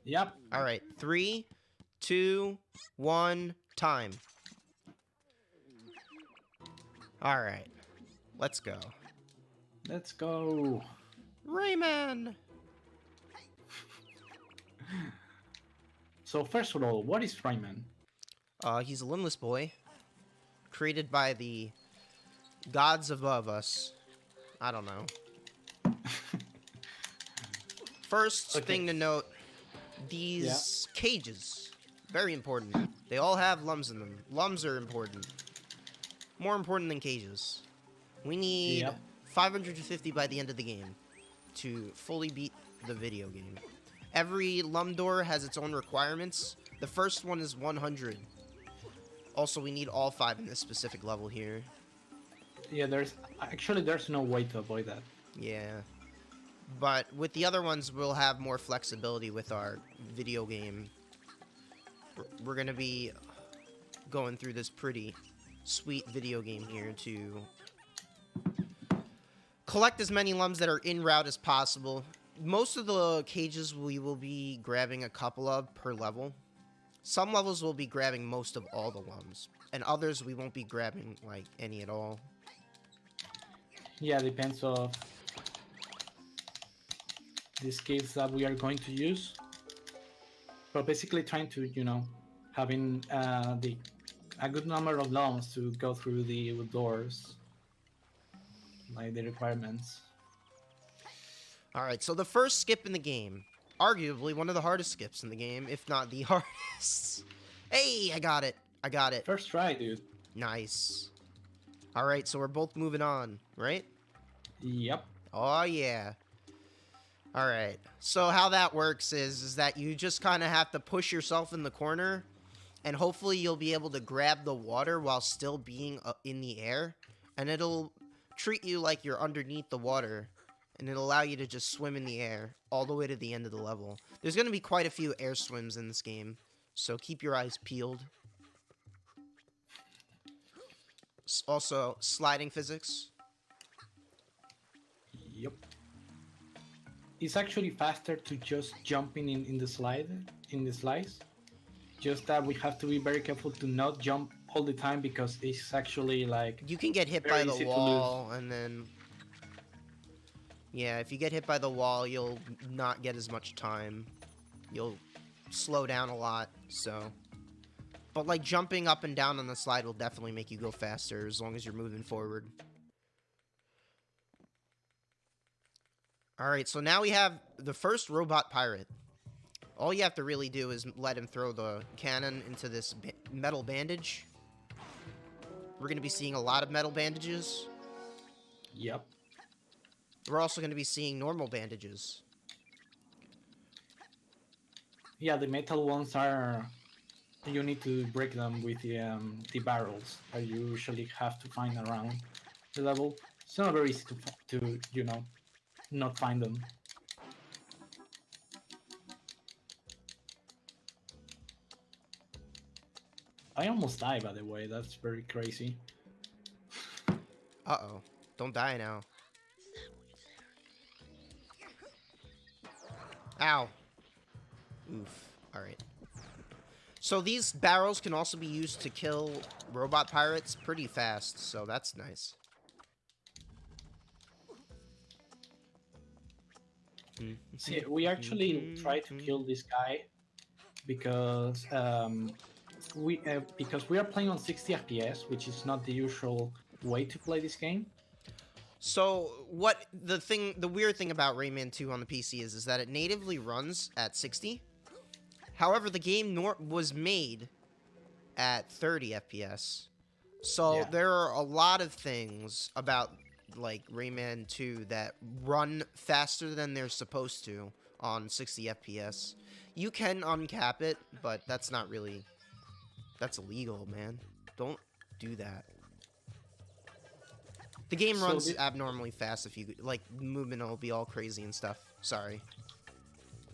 Yep. All right, 3, 2, 1, time. All right, let's go. Let's go. Rayman! So first of all, what is Rayman? He's a limbless boy, created by the gods above us. I don't know. First thing to note, these cages, very important. They all have lums in them. Lums are important. More important than cages. We need 550 by the end of the game to fully beat the video game. Every lum door has its own requirements. The first one is 100. Also, we need all 5 in this specific level here. Yeah, there's no way to avoid that. Yeah. But with the other ones, we'll have more flexibility with our video game. We're going to be going through this pretty sweet video game here to collect as many lums that are en route as possible. Most of the cages we will be grabbing a couple of per level. Some levels will be grabbing most of all the lums, and others we won't be grabbing like any at all. Yeah, depends on the skills that we are going to use. But basically trying to, having a good number of lums to go through the doors, like the requirements. Alright, so the first skip in the game. Arguably one of the hardest skips in the game, if not the hardest. Hey, I got it. I got it. First try, dude. Nice. Alright, so we're both moving on, right? Yep. Oh, yeah. Alright, so how that works is that you just kind of have to push yourself in the corner, and hopefully you'll be able to grab the water while still being in the air, and it'll treat you like you're underneath the water, and it'll allow you to just swim in the air all the way to the end of the level. There's going to be quite a few air swims in this game, so keep your eyes peeled. Also, sliding physics. Yep. It's actually faster to just jumping in the slides. Just that we have to be very careful to not jump all the time because it's actually like you can get hit by the wall and then yeah, if you get hit by the wall, you'll not get as much time. You'll slow down a lot, so. But like jumping up and down on the slide will definitely make you go faster as long as you're moving forward. Alright, so now we have the first robot pirate. All you have to really do is let him throw the cannon into this metal bandage. We're going to be seeing a lot of metal bandages. Yep. We're also going to be seeing normal bandages. Yeah, the metal ones are... You need to break them with the barrels that you usually have to find around the level. It's not very easy to not find them. I almost died, by the way. That's very crazy. Uh-oh. Don't die now. Ow. Oof. Alright. So these barrels can also be used to kill robot pirates pretty fast, so that's nice. See, we actually tried to kill this guy because we are playing on 60 FPS, which is not the usual way to play this game. So the weird thing about Rayman 2 on the PC is that it natively runs at 60. However, the game was made at 30 FPS. So there are a lot of things about like Rayman 2 that run faster than they're supposed to on 60 FPS. You can uncap it, but that's not really... That's illegal, man. Don't do that. The game runs abnormally fast if you... Like, movement will be all crazy and stuff. Sorry.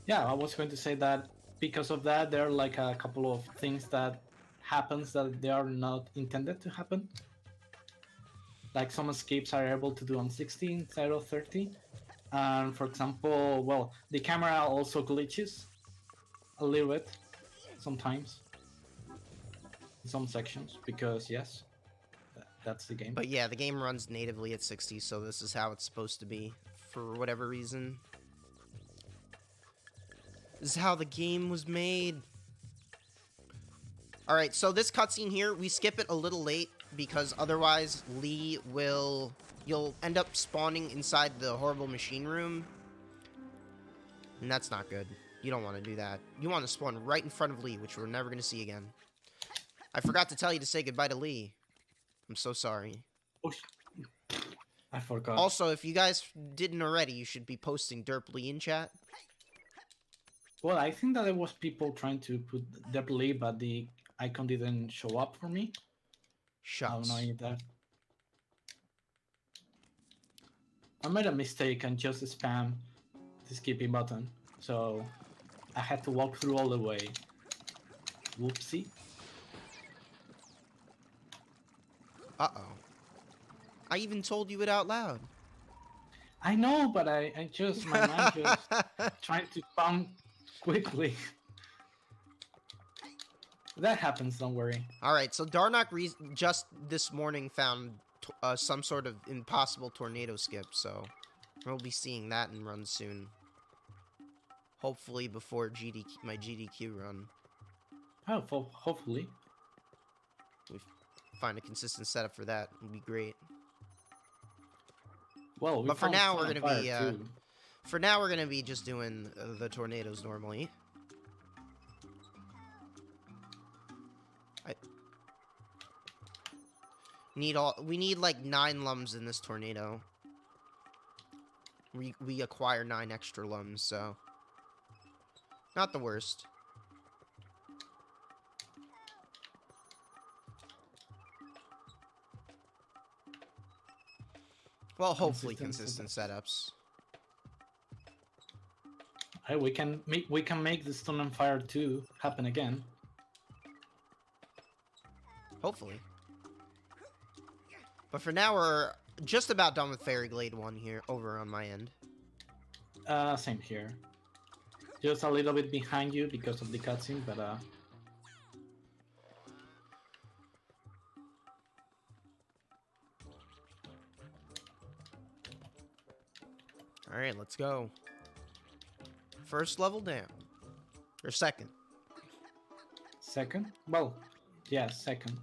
Yeah, I was going to say that because of that, there are like a couple of things that happens that they are not intended to happen. Like some escapes are able to do on 60 instead of 30. And for example, well, the camera also glitches. a little bit sometimes in some sections because yes, that's the game. But yeah, the game runs natively at 60, so this is how it's supposed to be for whatever reason. This is how the game was made. Alright, so this cutscene here, we skip it a little late because otherwise Lee will... You'll end up spawning inside the horrible machine room. And that's not good. You don't want to do that. You want to spawn right in front of Lee, which we're never going to see again. I forgot to tell you to say goodbye to Lee. I'm so sorry. Oh, I forgot. Also, if you guys didn't already, you should be posting Derp Lee in chat. Well, I think that there was people trying to put Depley, but the icon didn't show up for me. Shucks. I don't know if that. I made a mistake and just spam the skipping button, so I had to walk through all the way. Whoopsie. Uh-oh. I even told you it out loud. I know, but I just, my mind just trying to spam quickly. That happens, don't worry. Alright, so Darnock just this morning found some sort of impossible tornado skip, so we'll be seeing that in run soon. Hopefully before my GDQ run. Oh, hopefully. We find a consistent setup for that would be great. Well, but for now we're gonna be just doing the tornadoes normally. We need like 9 lums in this tornado. We acquire 9 extra lums, so not the worst. Well, hopefully consistent setups. Hey, we can make the Stone and Fire 2 happen again. Hopefully. But for now, we're just about done with Fairy Glade 1 here, over on my end. Same here. Just a little bit behind you because of the cutscene, but Alright, let's go. First level down. Or second. Second? Well, yeah, second.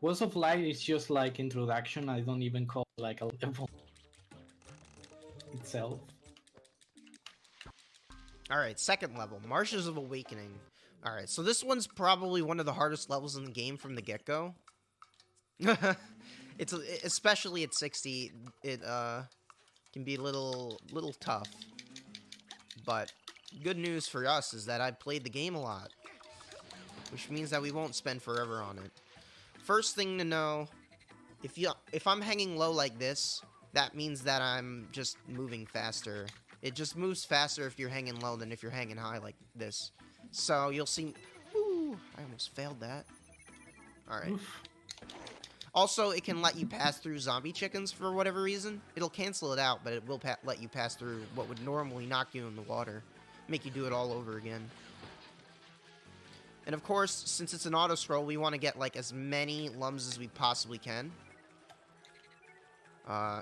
Walls of Light is just like introduction. I don't even call it like a level itself. Alright, second level. Marshes of Awakening. Alright, so this one's probably one of the hardest levels in the game from the get-go. Especially at 60, it can be a little tough. But good news for us is that I played the game a lot, which means that we won't spend forever on it. First thing to know, if I'm hanging low like this, that means that I'm just moving faster. It just moves faster if you're hanging low than if you're hanging high like this. So you'll see... Ooh, I almost failed that. Alright. Also, it can let you pass through zombie chickens for whatever reason. It'll cancel it out, but it will let you pass through what would normally knock you in the water. Make you do it all over again. And of course, since it's an auto-scroll, we want to get like as many lums as we possibly can.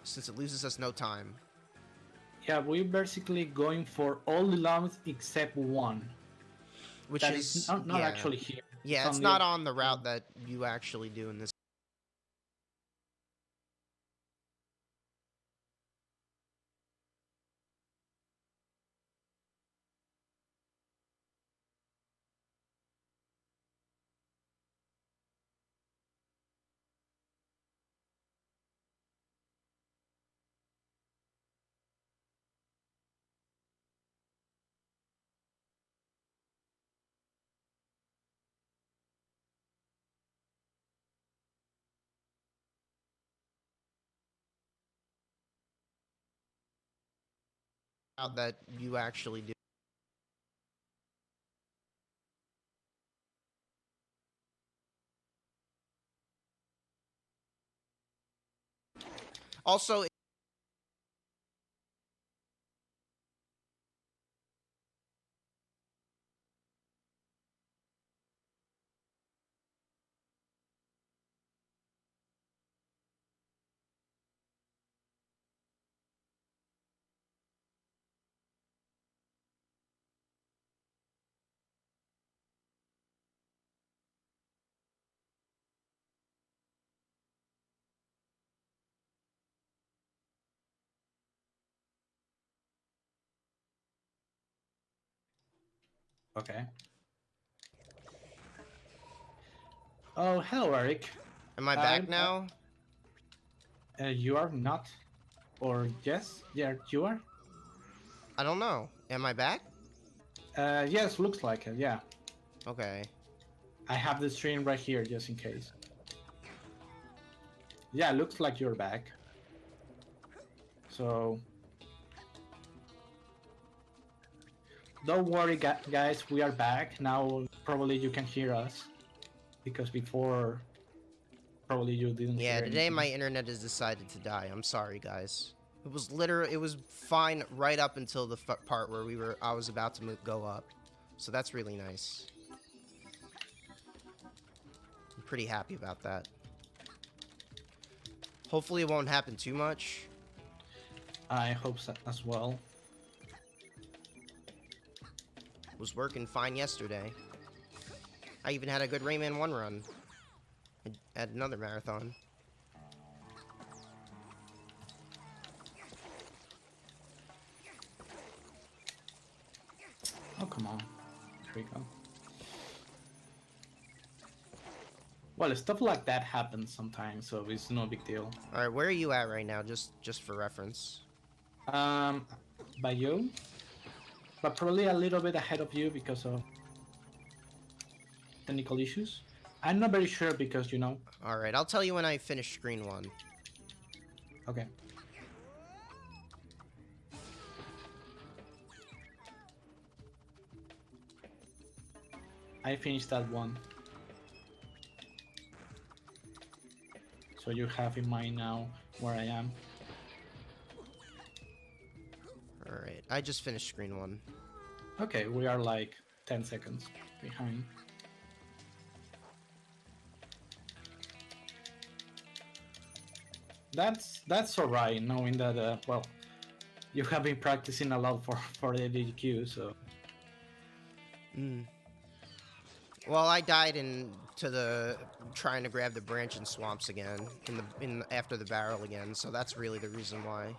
Since it loses us no time. Yeah, we're basically going for all the lums except one. Which that is not actually here. Yeah, it's not on the route that you actually do in this. That you actually do. Also, Okay. Oh, hello, Eric. Am I I, back now? you are not, or yes, yeah, you are. I don't know. Am I back? Yes, looks like it. Yeah, Okay. I have the stream right here just in case. Yeah, looks like you're back. So don't worry, guys. We are back now. Probably you can hear us because before probably you didn't Yeah, hear today my anything. internet has decided to die. I'm sorry, guys. It was fine right up until the part where I was about to go up. So that's really nice. I'm pretty happy about that. Hopefully it won't happen too much. I hope so as well. Was working fine yesterday. I even had a good Rayman 1 run. At another marathon. Oh, come on. There we go. Well, stuff like that happens sometimes, so it's no big deal. Alright, where are you at right now, just for reference? Um, by you, but probably a little bit ahead of you because of technical issues. I'm not very sure because, you know. Alright, I'll tell you when I finish screen 1. Okay. I finished that one. So you have in mind now where I am. Alright, I just finished screen 1. Okay, we are like 10 seconds behind. That's alright, knowing that well, you have been practicing a lot for the DQ, so. Well, I died trying to grab the branch in swamps again, after the barrel again, so that's really the reason why.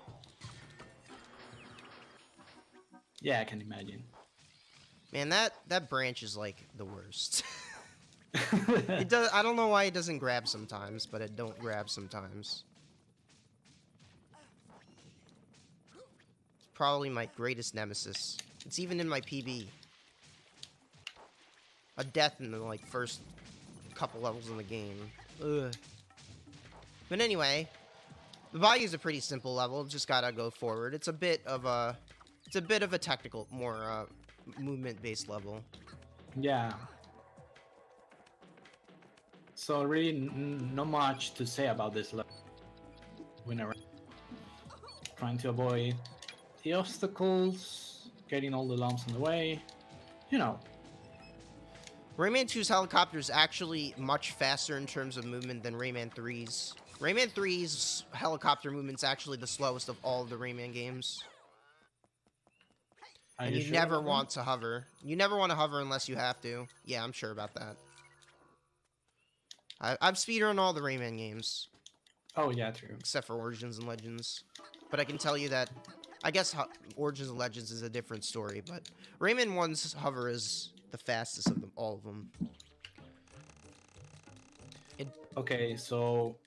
Yeah, I can imagine. Man, that branch is like the worst. I don't know why it doesn't grab sometimes, but it don't grab sometimes. It's probably my greatest nemesis. It's even in my PB. A death in the like first couple levels in the game. Ugh. But anyway, the Bayou is a pretty simple level. Just gotta go forward. It's a bit of a technical, more movement-based level. Yeah. So really, not much to say about this level. Winner, trying to avoid the obstacles, getting all the lumps in the way. You know. Rayman 2's helicopter is actually much faster in terms of movement than Rayman 3's. Rayman 3's helicopter movement's actually the slowest of all of the Rayman games. Are And you you sure never about want to hover. You never want to hover unless you have to. Yeah, I'm sure about that. I've speedrun all the Rayman games. Oh yeah, true. Except for Origins and Legends. But I can tell you that, I guess Origins and Legends is a different story, but Rayman 1's hover is the fastest of them, all of them. Okay, so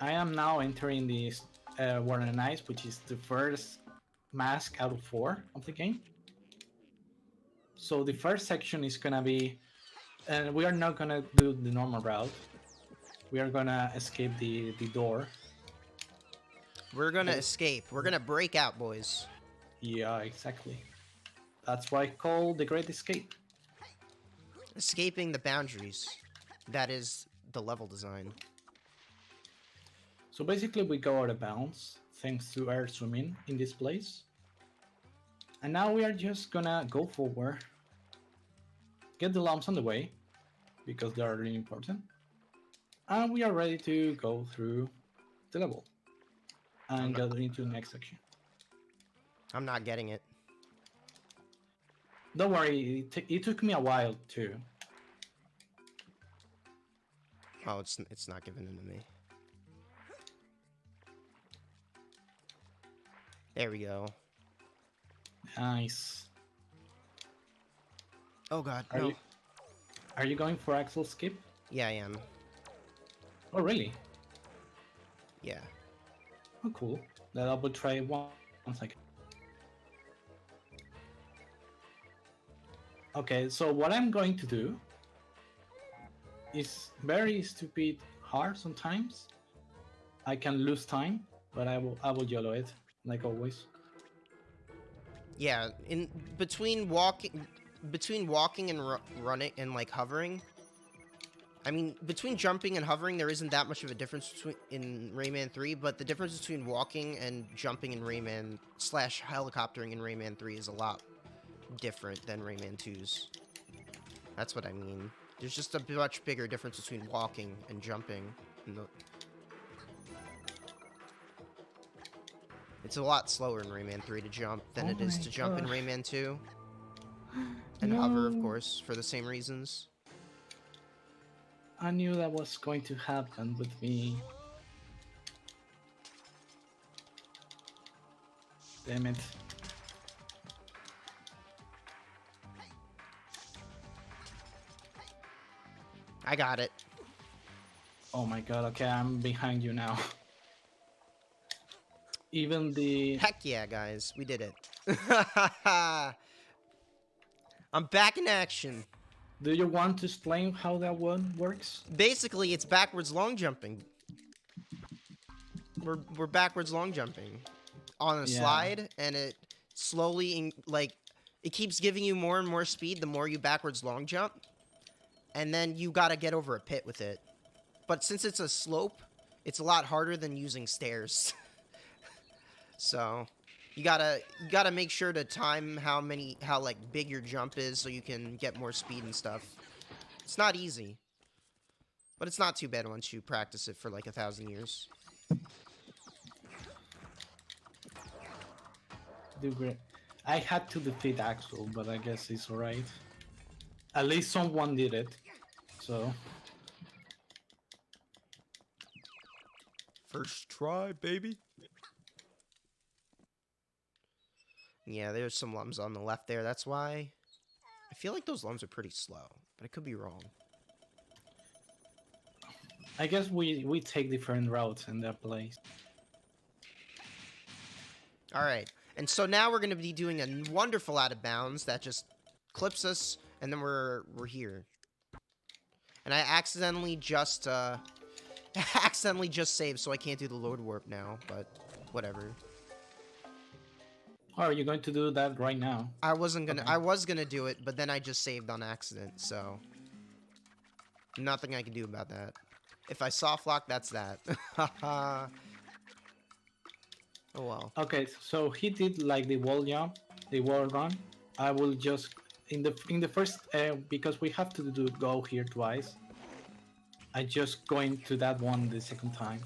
I am now entering this War and Ice, which is the first mask out of 4 of the game. So the first section is gonna be, and we are not gonna do the normal route. We are gonna escape the door. We're gonna escape. We're gonna break out, boys. Yeah, exactly. That's why it's called the Great Escape. Escaping the boundaries. That is the level design. So basically we go out of bounds thanks to air swimming in this place. And now we are just gonna go forward, get the lumps on the way, because they are really important. And we are ready to go through the level and get into the next section. I'm not getting it. Don't worry, it took me a while too. Oh, it's not giving it to me. There we go. Nice. Oh god, Are no. you are you going for Axel skip? Yeah, I am. Oh really? Yeah. Oh cool. Then I will try one second. Okay, so what I'm going to do is very stupid hard sometimes. I can lose time, but I will YOLO it, like always. Yeah, in between walking and running and like hovering. I mean, between jumping and hovering, there isn't that much of a difference between in Rayman 3, but the difference between walking and jumping in Rayman / helicoptering in Rayman 3 is a lot different than Rayman 2's. That's what I mean. There's just a much bigger difference between walking and jumping. It's a lot slower in Rayman 3 to jump than Oh it is my to jump in god. Rayman 2. And hover, of No. course, for the same reasons. I knew that was going to happen with me. Damn it. I got it. Oh my god, okay, I'm behind you now. Even the... Heck yeah, guys. We did it. I'm back in action. Do you want to explain how that one works? Basically, it's backwards long jumping. We're backwards long jumping on a Yeah. slide, and it slowly, it keeps giving you more and more speed the more you backwards long jump. And then you gotta get over a pit with it. But since it's a slope, it's a lot harder than using stairs. So, you gotta make sure to time how like big your jump is so you can get more speed and stuff. It's not easy, but it's not too bad once you practice it for like 1,000 years. Do great. I had to defeat Axel, but I guess it's alright. At least someone did it. So... First try, baby. Yeah, there's some lums on the left there. That's why I feel like those lums are pretty slow, but I could be wrong. I guess we take different routes in that place. All right, and so now we're gonna be doing a wonderful out of bounds that just clips us, and then we're here. And I accidentally just saved, so I can't do the load warp now. But whatever. Oh, are you going to do that right now? I wasn't gonna. Okay. I was gonna do it, but then I just saved on accident. So nothing I can do about that. If I soft lock, that's that. Oh well. Okay, so he did like the wall jump, the wall run. I will just in the first because we have to go here twice. I just going to that one the second time.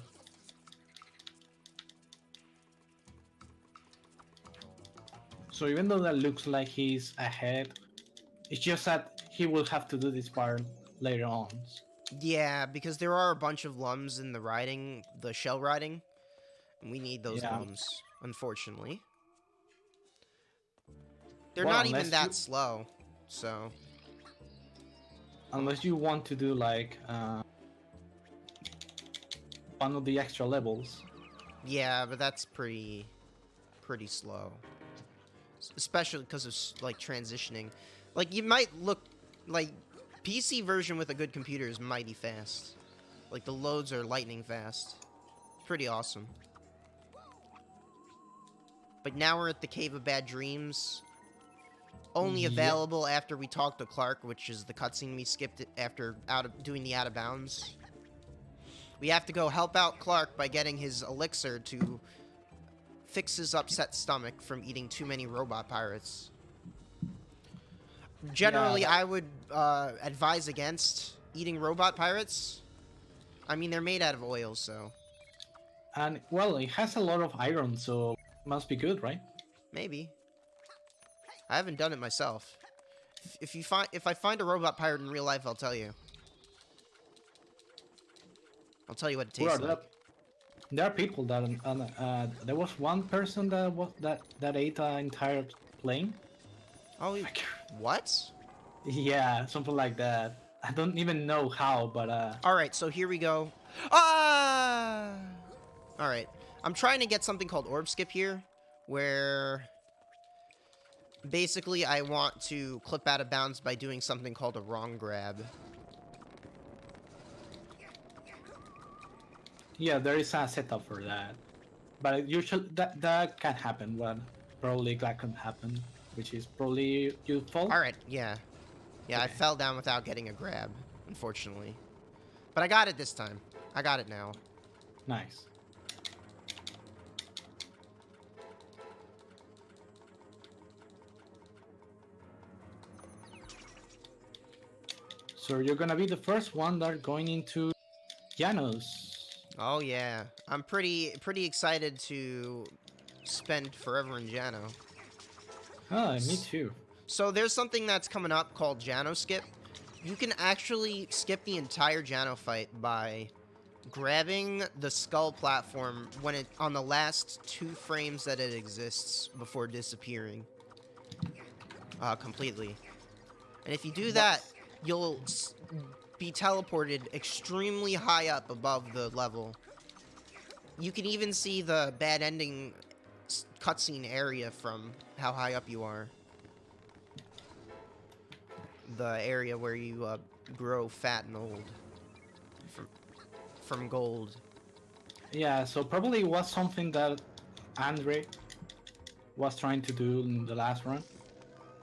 So even though that looks like he's ahead, it's just that he will have to do this part later on. Yeah, because there are a bunch of lums in the shell riding, and we need those lums, unfortunately. They're not even that slow, so... Unless you want to do like one of the extra levels. Yeah, but that's pretty slow. Especially because of, like, transitioning. Like, you might look... Like, PC version with a good computer is mighty fast. Like, the loads are lightning fast. Pretty awesome. But now we're at the Cave of Bad Dreams. Only available after we talk to Clark, which is the cutscene we skipped after doing the out of bounds. We have to go help out Clark by getting his elixir to fix his upset stomach from eating too many robot pirates. Generally, I would advise against eating robot pirates. I mean, they're made out of oil, so... And, well, it has a lot of iron, so it must be good, right? Maybe. I haven't done it myself. If I find a robot pirate in real life, I'll tell you. I'll tell you what it tastes like. There are people that there was one person that ate an entire plane. Oh, what? Yeah, something like that. I don't even know how, but Alright, so here we go. Ah! Alright. I'm trying to get something called orb skip here, where basically I want to clip out of bounds by doing something called a wrong grab. yeah, there is a setup for that. But usually that can happen. What probably Glackum happen, which is probably your fault. Alright, yeah. Yeah, I Okay, fell down without getting a grab, unfortunately. But I got it this time. I got it now. nice. So you're gonna be the first one that are going into Janos. Oh yeah. I'm pretty excited to spend forever in Jano. Ah, me too. So there's something that's coming up called Jano Skip. You can actually skip the entire Jano fight by grabbing the skull platform when it on the last 2 frames that it exists before disappearing completely. And if you do that, you'll be teleported extremely high up above the level. You can even see the bad ending cutscene area from how high up you are. The area where you grow fat and old from gold. Yeah, so probably was something that Andre was trying to do in the last run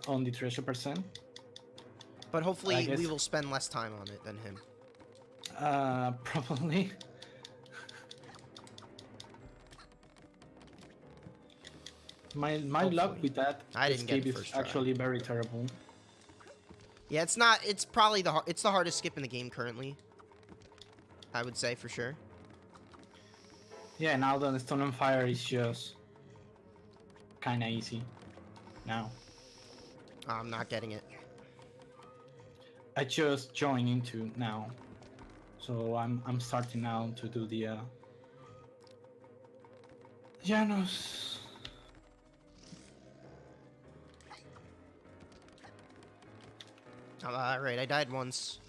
on the treasure percent. But I hopefully we guess will spend less time on it than him. probably. My luck Hopefully. with that I didn't get escape it is first try. actually very terrible. Yeah, it's not. It's probably it's the hardest skip in the game currently. I would say for sure. Yeah, now the Stone and Fire is just kind of easy now. I'm not getting it. I just joined into now, so I'm starting now to do the Janos. Alright, I died once.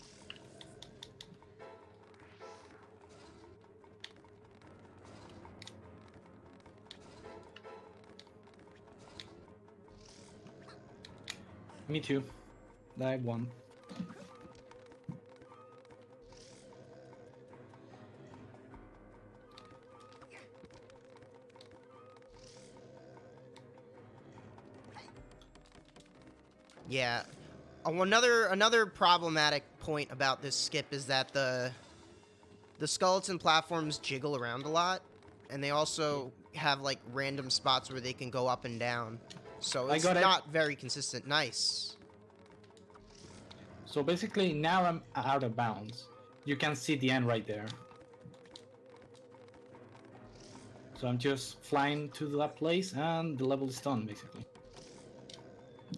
Me too. I won. Yeah. Another problematic point about this skip is that the skeleton platforms jiggle around a lot, and they also have like random spots where they can go up and down. So it's not very consistent. Nice. So basically now I'm out of bounds. You can see the end right there. So I'm just flying to that place and the level is done basically.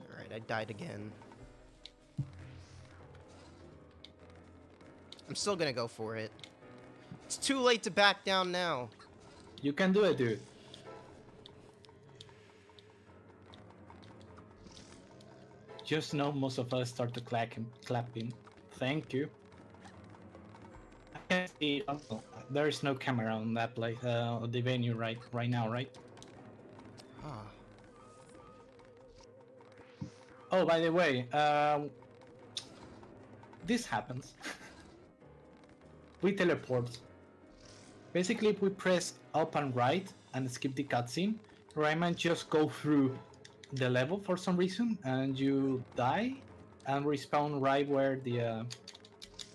Alright, I died again. I'm still gonna go for it. It's too late to back down now. You can do it, dude. Just know most of us start to clapping. Thank you. I can see. Oh, there is no camera on that place, the venue right now, right? Ah. Oh, by the way, this happens. We teleport. Basically, if we press up and right and skip the cutscene, Rayman just go through the level for some reason, and you die and respawn right where the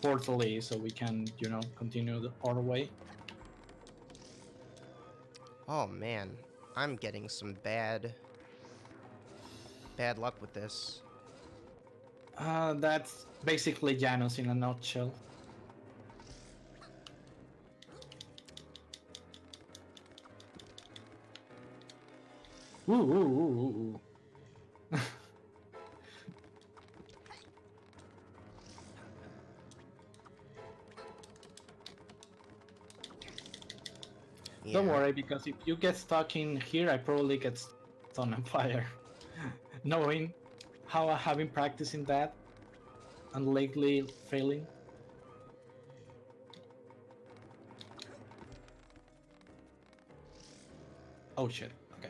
portal is, so we can, continue our way. Oh man, I'm getting some bad luck with this. That's basically Janos in a nutshell. Ooh, ooh, ooh, ooh. Yeah. Don't worry, because if you get stuck in here, I probably get on fire. Knowing how I have been practicing that. and lately failing. Oh shit. Okay.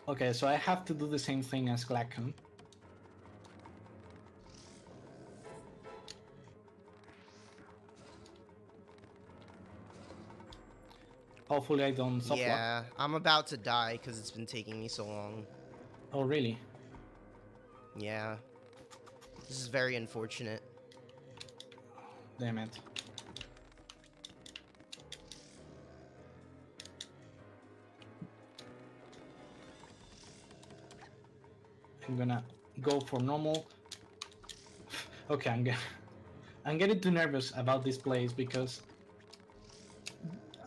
Okay, so I have to do the same thing as Glackum. Hopefully I don't softlock. Yeah, I'm about to die because it's been taking me so long. Oh really? Yeah. This is very unfortunate. Damn it. I'm gonna go for normal. Okay, I'm getting too nervous about this place because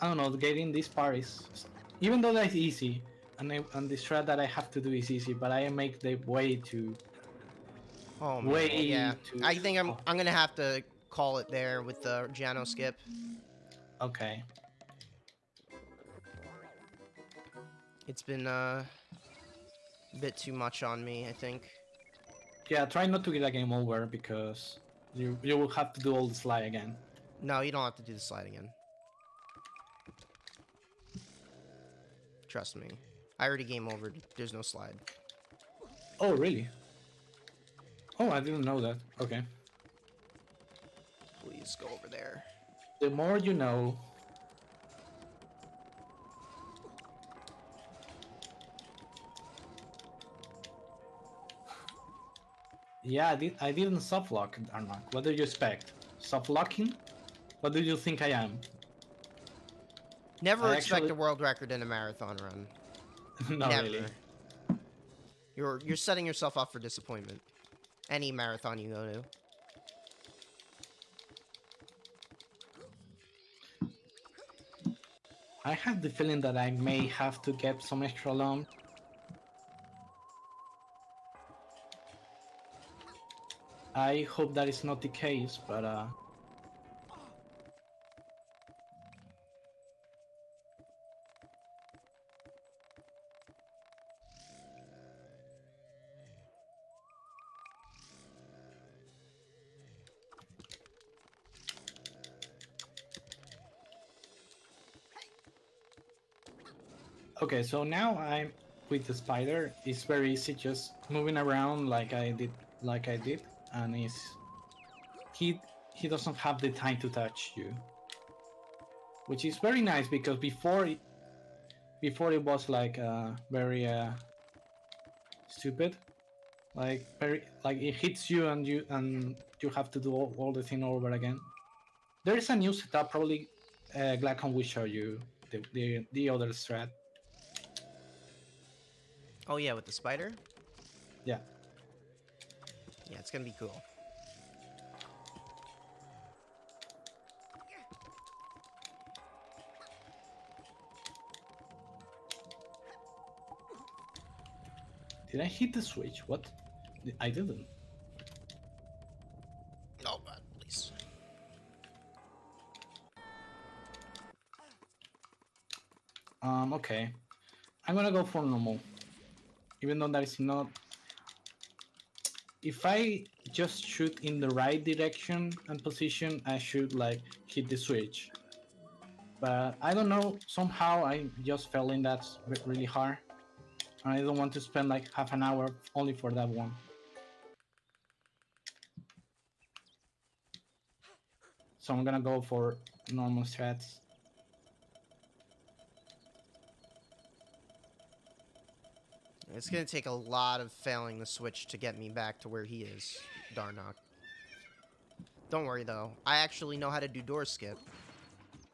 I don't know, getting this part is, even though that's easy, and the strat that I have to do is easy, but I make the way to Oh man, way yeah. to. I think Oh, I'm gonna have to call it there with the Jano skip. okay. It's been a bit too much on me, I think. Yeah, try not to get a game over because you will have to do all the slide again. No, you don't have to do the slide again. Trust me. I already game over. There's no slide. Oh really? Oh, I didn't know that. Okay. Please go over there. The more you know. Yeah, I didn't soft lock Arnak. What do you expect? Soft locking? What do you think I am? Never I expect actually a world record in a marathon run. not Never. really. You're setting yourself up for disappointment. Any marathon you go to. I have the feeling that I may have to get some extra long. I hope that is not the case, but okay, so now I'm with the spider. It's very easy just moving around like I did, and he he doesn't have the time to touch you, which is very nice because before it was like very stupid, like very like it hits you and you have to do all the thing over again. There is a new setup. Probably Glackum will show you the other strat. Oh yeah, with the spider? Yeah. Yeah, it's gonna be cool. Did I hit the switch? What? I didn't. Oh, God, please. Okay. I'm gonna go for normal. Even though that is not. If I just shoot in the right direction and position, I should like hit the switch. But I don't know. Somehow I just fell in that really hard. And I don't want to spend like half an hour only for that one. So I'm gonna go for normal strats. It's gonna take a lot of failing the switch to get me back to where he is, Darnock. Don't worry though, I actually know how to do door skip.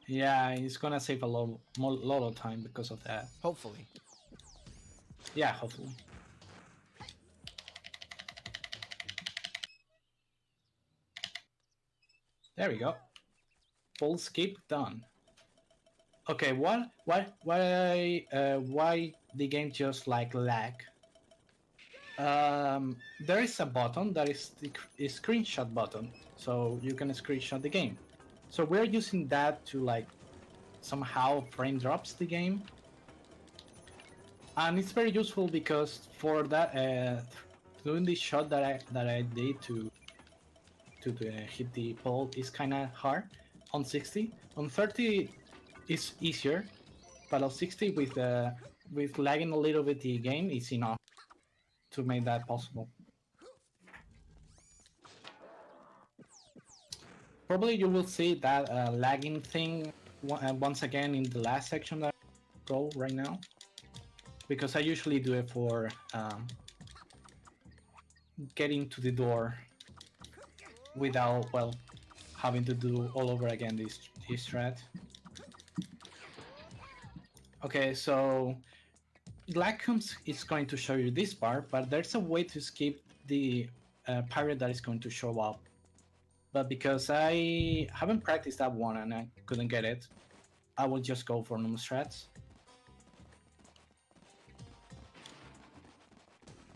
Yeah, it's gonna save a lot of time because of that. Hopefully. Yeah, hopefully. There we go. Full skip done. Okay, why the game just like lag? There is a button that is the screenshot button, so you can screenshot the game. So we're using that to like somehow frame drops the game. And it's very useful because for that, doing the shot that I did to hit the pole is kind of hard on 60. On 30, it's easier, but on 60 with lagging a little bit the game is enough to make that possible. Probably you will see that lagging thing once again in the last section that I go right now, because I usually do it for getting to the door without, well, having to do all over again this thread. Okay, so Glackum is going to show you this part, but there's a way to skip the pirate that is going to show up. But because I haven't practiced that one and I couldn't get it, I will just go for normal strats.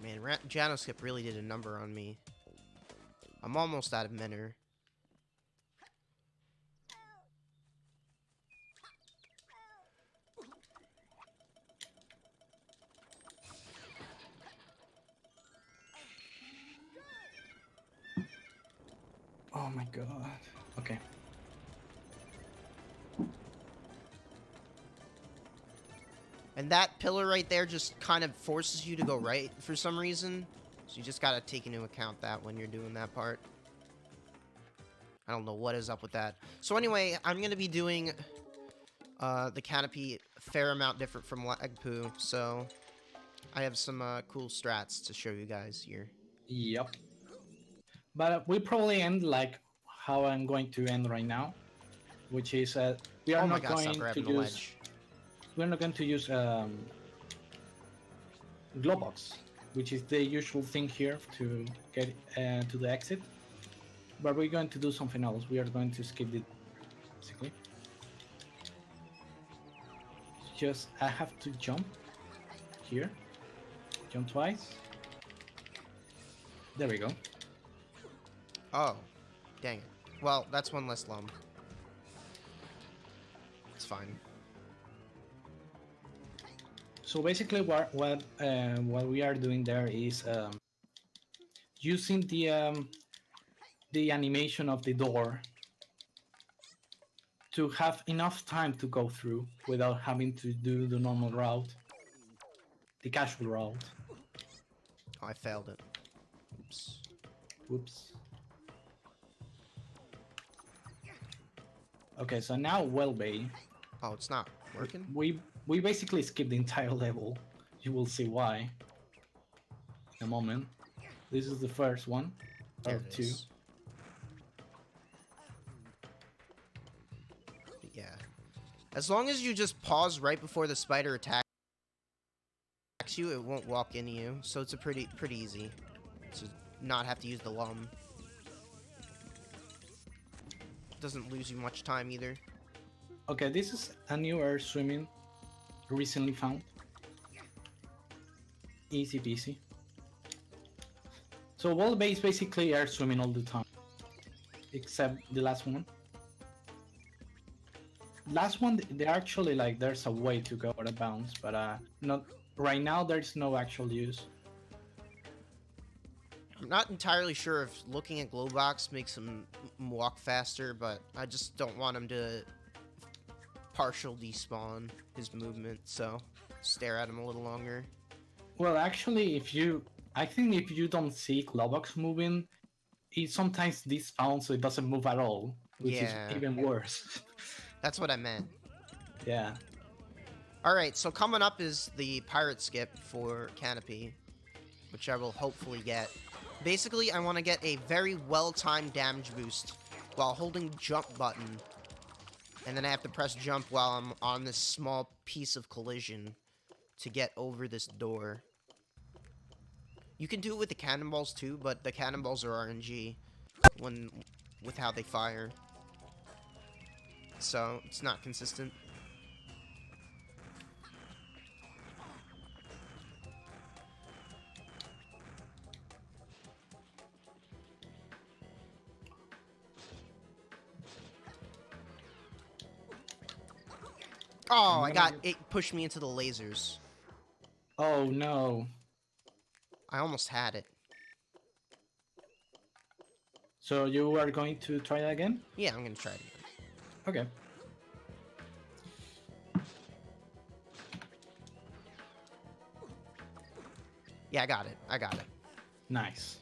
Man, Janoskip really did a number on me. I'm almost out of Menor. Oh my god. Okay. And that pillar right there just kind of forces you to go right for some reason. So you just gotta take into account that when you're doing that part. I don't know what is up with that. So anyway, I'm gonna be doing the canopy a fair amount different from Lagpu, so I have some cool strats to show you guys here. Yep. But we probably end like how I'm going to end right now, which is we are Oh my not god, stop going to grabbing the use ledge. we're not going to use Globox, which is the usual thing here to get to the exit. But we're going to do something else. We are going to skip it, basically. Just I have to jump here, jump twice. There we go. Oh, dang it. Well, that's one less lump. It's fine. So basically, what we are doing there is using the animation of the door to have enough time to go through without having to do the normal route, the casual route. Oh, I failed it. Oops. Whoops. Okay, so now Wellbay. Oh, it's not working? We basically skipped the entire level. You will see why in a moment. This is the first one There of it two. is. Yeah. As long as you just pause right before the spider attacks you, it won't walk into you. So it's a pretty easy to not have to use the lum. Doesn't lose you much time either. Okay, this is a new air swimming recently found. Easy peasy. So Wellbay is basically air swimming all the time, except the last one. Last one, they actually like there's a way to go out of bounds, but not right now. There's no actual use. I'm not entirely sure if looking at Glowbox makes him walk faster, but I just don't want him to partial despawn his movement, so stare at him a little longer. Well, actually, I think if you don't see Globox moving, it sometimes despawns so it doesn't move at all, which is Yeah, even worse. that's what I meant. Yeah. Alright, so coming up is the pirate skip for Canopy, which I will hopefully get. Basically, I want to get a very well-timed damage boost while holding jump button. And then I have to press jump while I'm on this small piece of collision to get over this door. You can do it with the cannonballs too, but the cannonballs are RNG with how they fire. So, it's not consistent. Oh, it pushed me into the lasers. Oh no. I almost had it. So you are going to try that again? Yeah, I'm gonna try it again. Okay. Yeah, I got it. I got it. Nice.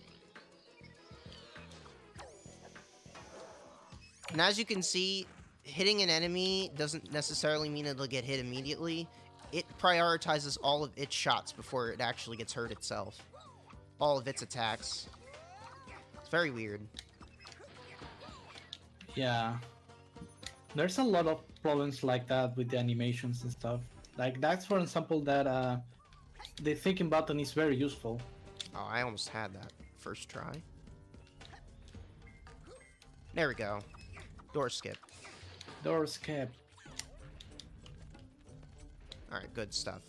And as you can see, hitting an enemy doesn't necessarily mean it'll get hit immediately. It prioritizes all of its shots before it actually gets hurt itself. All of its attacks. It's very weird. Yeah. There's a lot of problems like that with the animations and stuff. Like that's for example that the thinking button is very useful. Oh, I almost had that first try. There we go. Door skip. Door skip. Alright, good stuff.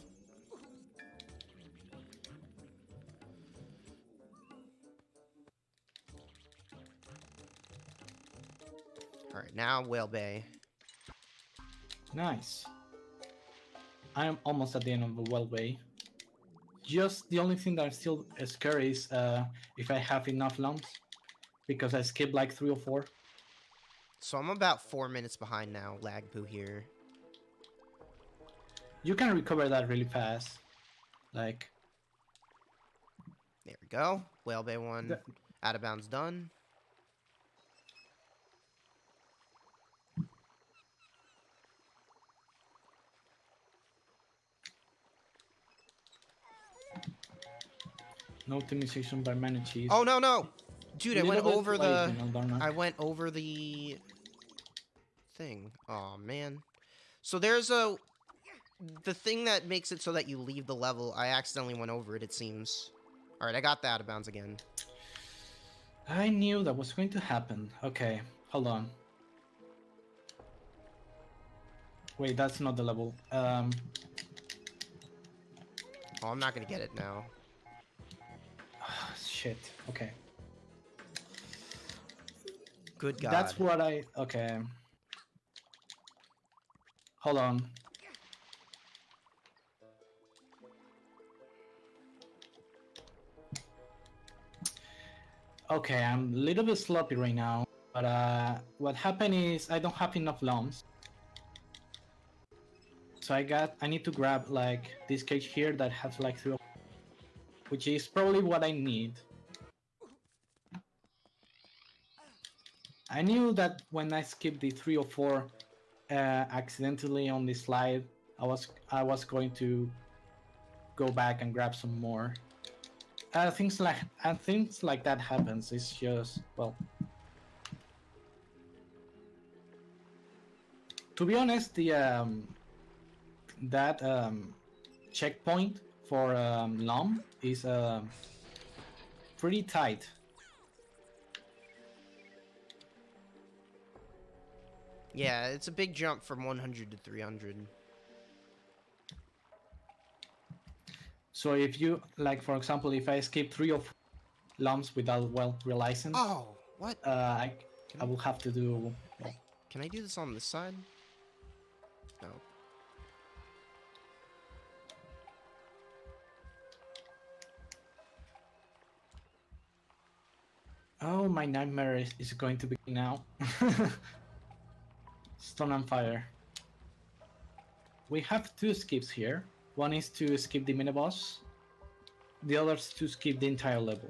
Alright, now Whale Bay. Nice. I am almost at the end of the well way. Just the only thing that I'm still scared is if I have enough lumps, because I skipped like 3 or 4. So I'm about 4 minutes behind now, Lagpu here. You can recover that really fast. Like, There we go. Whale Bay 1. Out of bounds done. no optimization by manatees. Oh, no, no! Dude, I went over the... Darnak. I went over the... thing. Aw, man. So there's a... The thing that makes it so that you leave the level, I accidentally went over it, it seems. Alright, I got the out of bounds again. I knew that was going to happen. Okay, hold on. Wait, that's not the level. Oh, I'm not gonna get it now. Shit. Okay. Good God. That's what I... Okay. Hold on. Okay, I'm a little bit sloppy right now. But what happened is I don't have enough lumps. So I need to grab like this cage here that has like 3, which is probably what I need. I knew that when I skipped the 3 or 4 accidentally on the slide, I was going to go back and grab some more. Things like that happens. It's just, well, to be honest, the that checkpoint for Lom is pretty tight. Yeah, it's a big jump from 100 to 300. So if you, like, for example, if I skip 3 or 4 lumps without, well, realizing, Oh, what? I will have to do... Well, can I do this on this side? No. Oh, my nightmare is going to begin now. Stone and Fire. We have 2 skips here. One is to skip the mini-boss. The other is to skip the entire level.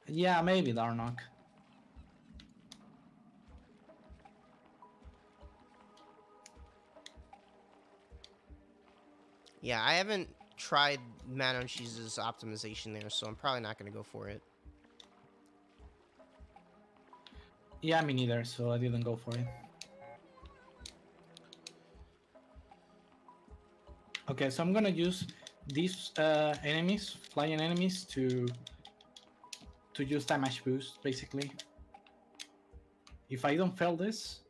Yeah, maybe Darnock. Yeah, I haven't tried Manonshi's optimization there, so I'm probably not going to go for it. Yeah, me neither, so I didn't go for it. Okay, so I'm gonna use these enemies, flying enemies, to use damage boost, basically. If I don't fail this...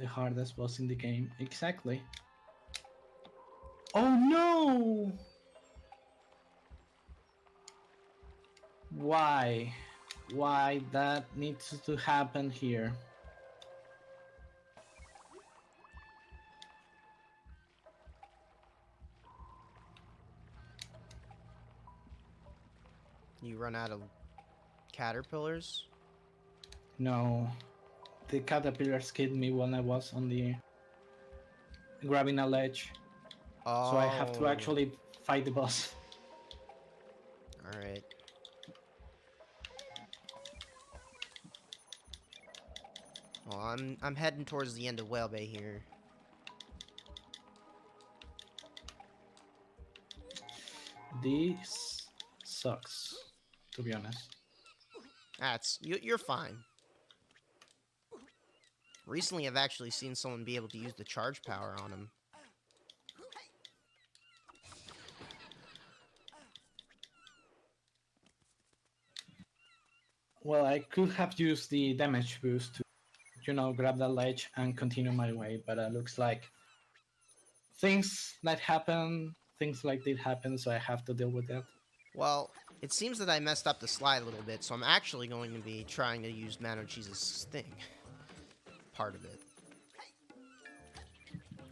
The hardest boss in the game, exactly. Oh no! Why? Why that needs to happen here? You run out of caterpillars? No, the caterpillars killed me when I was on the grabbing a ledge, so I have to Oh. actually fight the boss. Alright. Well, I'm heading towards the end of Whale Bay here. This sucks, to be honest. You're fine. Recently, I've actually seen someone be able to use the charge power on him. Well, I could have used the damage boost to, grab that ledge and continue my way, but it looks like things like did happen, so I have to deal with that. Well, it seems that I messed up the slide a little bit, so I'm actually going to be trying to use Mano Cheese's thing. Part of it.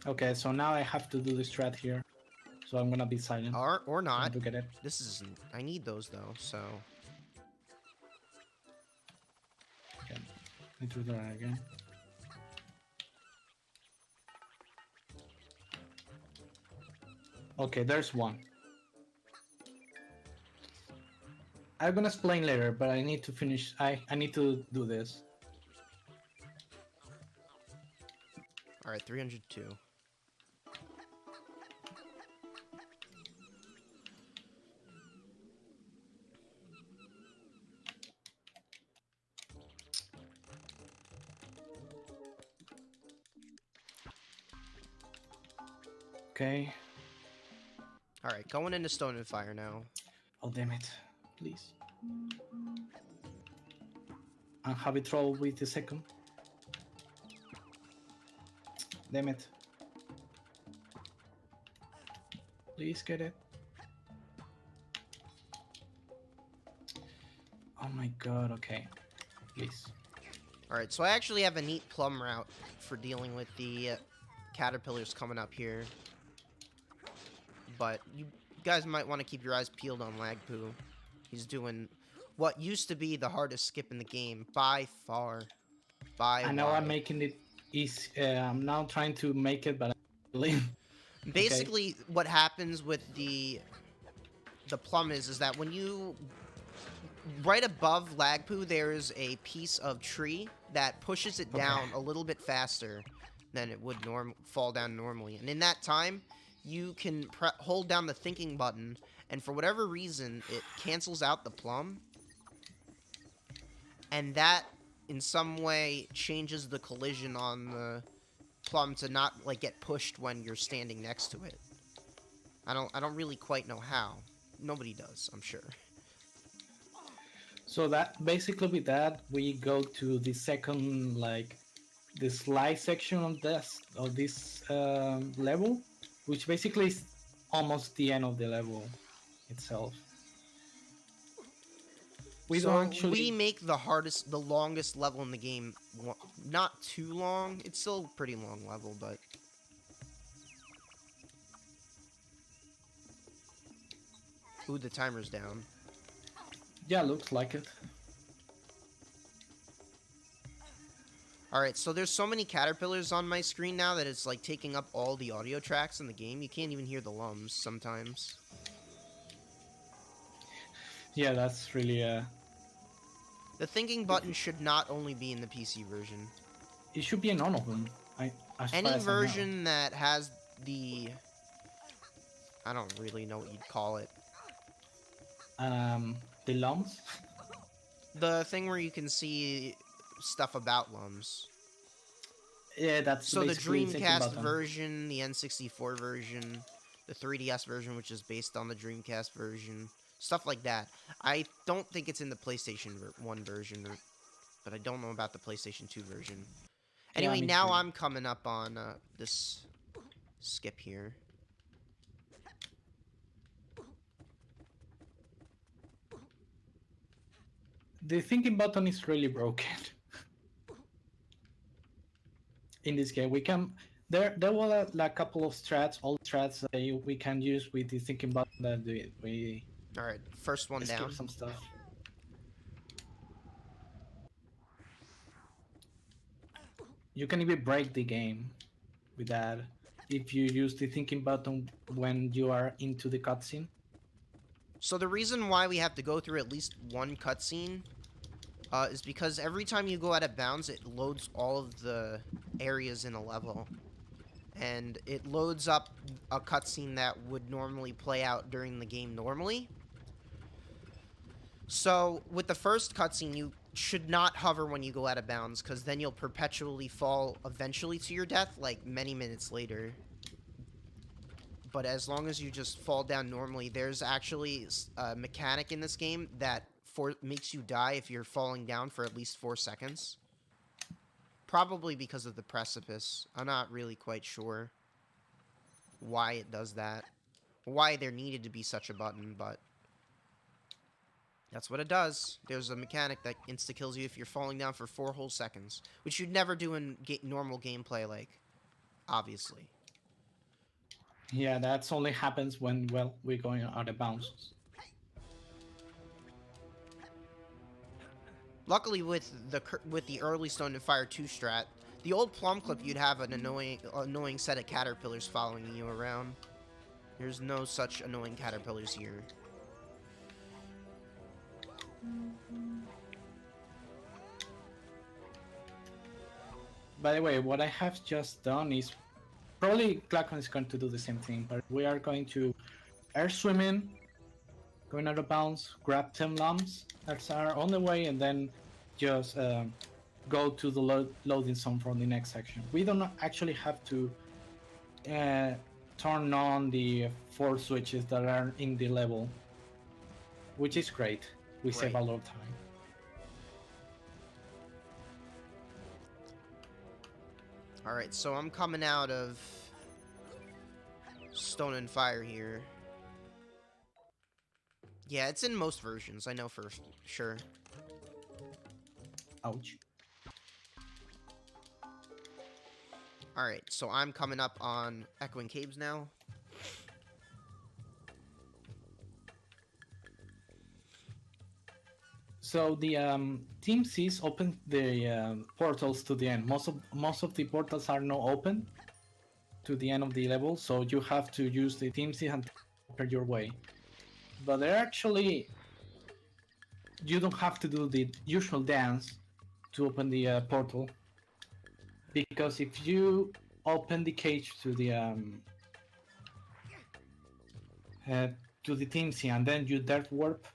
Okay, so now I have to do this strat here. So I'm gonna be silent. Or not. To get it. I need those though, so. Okay, need to do that again. Okay, there's one. I'm gonna explain later, but I need to finish. I need to do this. Alright, 302. Okay. Alright, going into Stone and Fire now. Oh damn it! Please. I'm having trouble with the second. Damn it! Please get it. Oh my god! Okay. Please. Alright, so I actually have a neat plum route for dealing with the caterpillars coming up here. But you guys might want to keep your eyes peeled on Lagpu. He's doing what used to be the hardest skip in the game by far. I know I'm making it easy. I'm now trying to make it, but basically, okay. What happens with the plum is that when you right above Lagpu, there's a piece of tree that pushes it down a little bit faster than it would fall down normally, and in that time, you can hold down the thinking button, and for whatever reason, it cancels out the plum, and that in some way changes the collision on the plum to not like get pushed when you're standing next to it. I don't really quite know how. Nobody does, I'm sure. So that basically with that we go to the second the slide section of this level, which basically is almost the end of the level itself. We make the longest level in the game not too long. It's still a pretty long level, but ooh, the timer's down. Yeah, looks like it. Alright, so there's so many caterpillars on my screen now that it's like taking up all the audio tracks in the game. You can't even hear the lums sometimes. Yeah, that's really The thinking button should not only be in the PC version. It should be in all of them. Any version that has the... I don't really know what you'd call it. The lums? The thing where you can see stuff about lums. Yeah, that's so the Dreamcast version, the N64 version, the 3DS version, which is based on the Dreamcast version, stuff like that. I don't think it's in the PlayStation 1 version, but I don't know about the PlayStation 2 version. Anyway, yeah, now I'm coming up on this skip here. The thinking button is really broken. In this game, we can there were like a couple of strats, old strats that we can use with the thinking button that we All right, first one skip down. some stuff. You can even break the game with that if you use the thinking button when you are into the cutscene. So the reason why we have to go through at least one cutscene is because every time you go out of bounds, it loads all of the areas in a level. And it loads up a cutscene that would normally play out during the game normally. So, with the first cutscene, you should not hover when you go out of bounds, because then you'll perpetually fall eventually to your death, like many minutes later. But as long as you just fall down normally, there's actually a mechanic in this game that makes you die if you're falling down for at least 4 seconds. Probably because of the precipice. I'm not really quite sure why it does that. Why there needed to be such a button, but that's what it does. There's a mechanic that insta-kills you if you're falling down for 4 whole seconds, which you'd never do in normal gameplay, like, obviously. Yeah, that's only happens when we're going out of bounds. Luckily, with the early Stone and Fire 2 strat, the old Plum Clip, you'd have an annoying set of caterpillars following you around. There's no such annoying caterpillars here. By the way, what I have just done is probably Glackum is going to do the same thing, but we are going to air swimming, going out of bounds, grab 10 lamps that are on the way, and then just go to the loading zone from the next section. We don't actually have to turn on the 4 switches that are in the level, which is great. We save a lot of time. Alright, so I'm coming out of Stone and Fire here. Yeah, it's in most versions, I know for sure. Ouch. Alright, so I'm coming up on Echoing Caves now. So the Team C's open the portals to the end. Most of the portals are not open to the end of the level, so you have to use the Team C and prepare your way. But they're actually, you don't have to do the usual dance to open the portal, because if you open the cage to the Team C and then you dirt warp,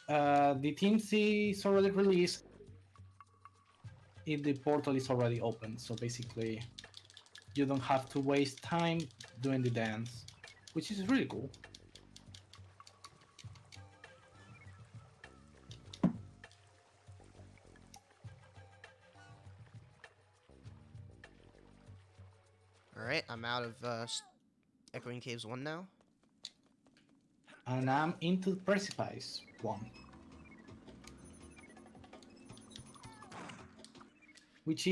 the Team C is already released if the portal is already open. So basically, you don't have to waste time doing the dance, which is really cool. Alright, I'm out of Echoing Caves 1 now. And I'm into Precipice 1. Which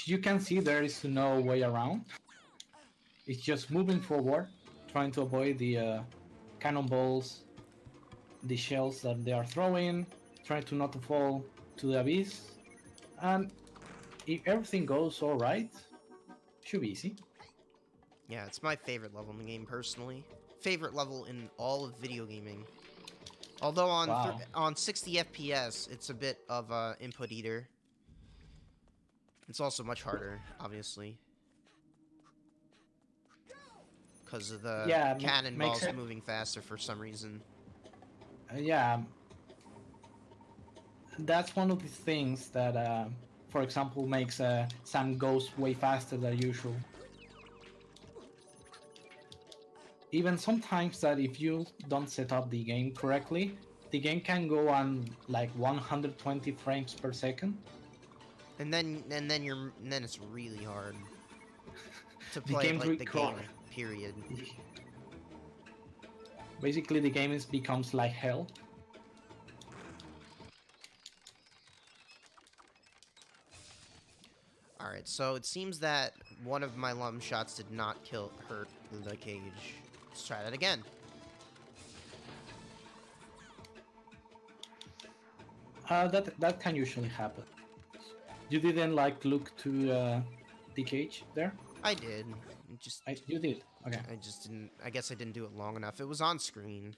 you can see there is no way around. It's just moving forward, trying to avoid the cannonballs, the shells that they are throwing, trying to not to fall to the abyss. And if everything goes alright, should be easy. Yeah, it's my favorite level in the game, personally. Favorite level in all of video gaming. Although on 60 FPS, it's a bit of a input eater. It's also much harder, obviously. Because of the cannonballs moving faster for some reason. Yeah. That's one of the things that, for example, makes Sam goes way faster than usual. Even sometimes that if you don't set up the game correctly, the game can go on like 120 frames per second. And then it's really hard to play like the game. Period. Basically, the game becomes like hell. Alright, so it seems that one of my lum shots did not hurt the cage. Let's try that again. That can usually happen. You didn't like look to the cage there? I did. You did. Okay. I just didn't. I guess I didn't do it long enough. It was on screen.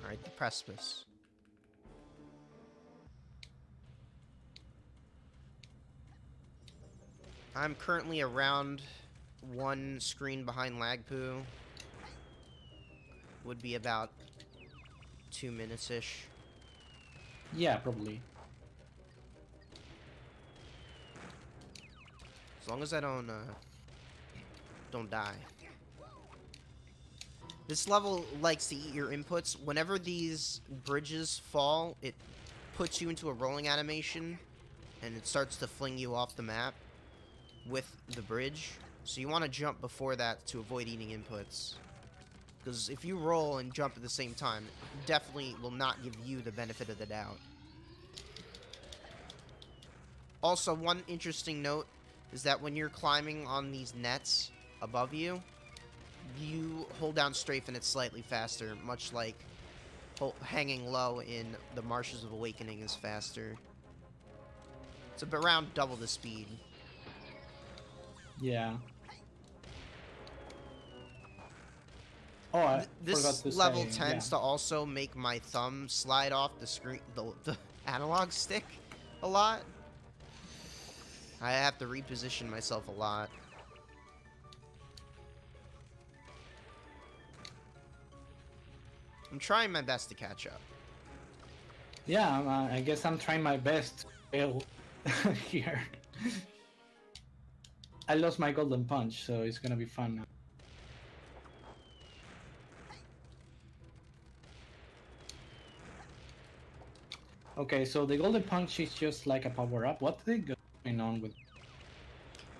Alright, the precipice. I'm currently around one screen behind Lagpu. Would be about 2 minutes-ish. Yeah, probably. As long as I don't die. This level likes to eat your inputs. Whenever these bridges fall, it puts you into a rolling animation, and it starts to fling you off the map with the bridge. So you want to jump before that to avoid eating inputs. Because if you roll and jump at the same time, it definitely will not give you the benefit of the doubt. Also, one interesting note is that when you're climbing on these nets above you, you hold down strafe and it's slightly faster, much like hanging low in the Marshes of Awakening is faster. It's around double the speed. Yeah. Oh, I this forgot to level say, tends to also make my thumb slide off the screen, the analog stick a lot. I have to reposition myself a lot. I'm trying my best to catch up. Yeah, I guess I'm trying my best to fail here. I lost my golden punch, so it's gonna be fun now. Okay, so the golden punch is just like a power-up. What's going on with...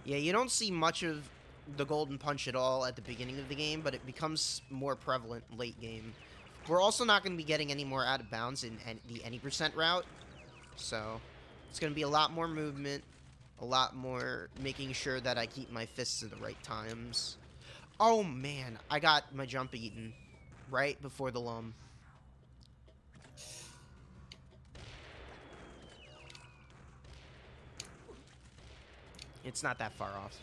Yeah, you don't see much of the golden punch at all at the beginning of the game, but it becomes more prevalent late game. We're also not going to be getting any more out of bounds in the any percent route, so it's going to be a lot more movement, a lot more making sure that I keep my fists at the right times. Oh man, I got my jump eaten right before the lum. It's not that far off.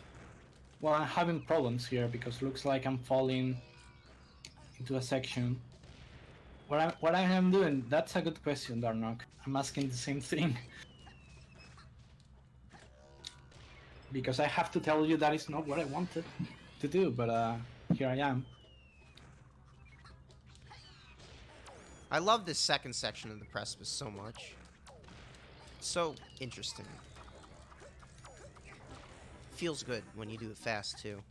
Well, I'm having problems here because looks like I'm falling into a section. What I am doing? That's a good question, Darnok. I'm asking the same thing. Because I have to tell you that is not what I wanted to do, but here I am. I love this second section of the precipice so much. It's so interesting. Feels good when you do it fast, too.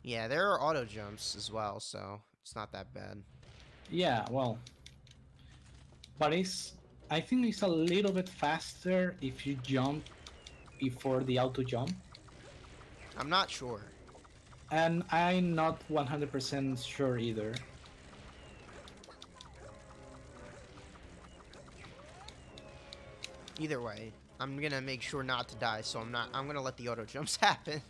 Yeah, there are auto jumps as well, so it's not that bad. Yeah, well, but I think it's a little bit faster if you jump before the auto jump. I'm not sure. And I'm not 100% sure either. Either way, I'm gonna make sure not to die, so I'm gonna let the auto jumps happen.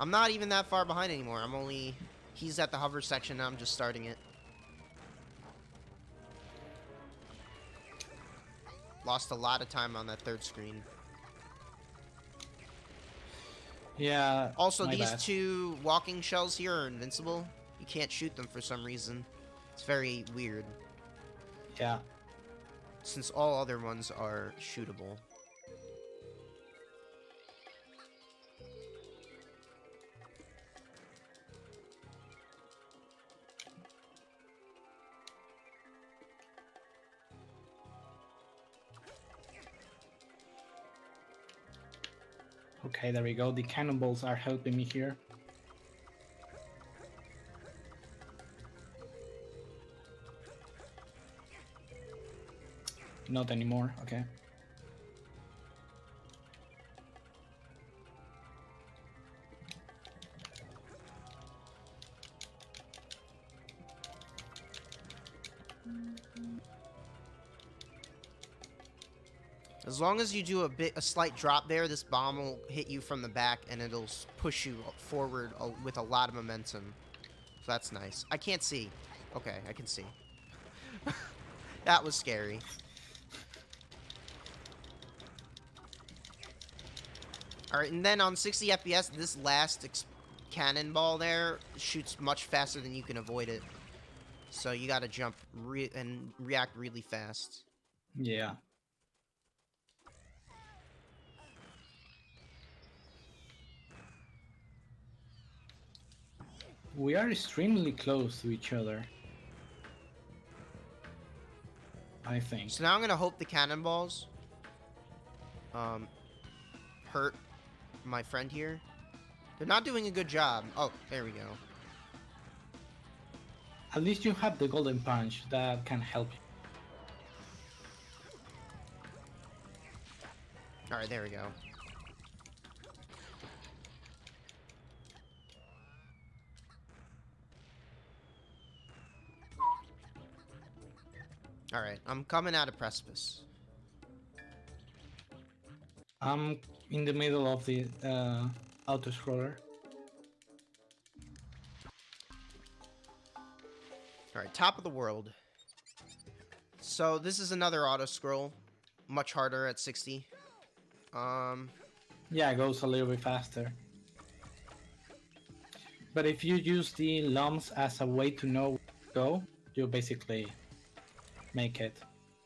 I'm not even that far behind anymore. He's at the hover section, and I'm just starting it. Lost a lot of time on that third screen. Yeah. Also, these two walking shells here are invincible. You can't shoot them for some reason. It's very weird. Yeah. Since all other ones are shootable. Okay, there we go. The cannonballs are helping me here. Not anymore, okay. As long as you do a slight drop there, this bomb will hit you from the back and it'll push you forward with a lot of momentum. So that's nice. I can't see. Okay, I can see. That was scary. Alright, and then on 60 FPS, this last cannonball there shoots much faster than you can avoid it. So you gotta jump and react really fast. Yeah. We are extremely close to each other, I think. So now I'm gonna hope the cannonballs hurt my friend here. They're not doing a good job. Oh, there we go. At least you have the golden punch that can help you. Alright, there we go. Alright, I'm coming out of precipice. I'm in the middle of the auto scroller. Alright, top of the world. So this is another auto scroll. Much harder at 60. Yeah, it goes a little bit faster. But if you use the lumps as a way to know where to go, you basically make it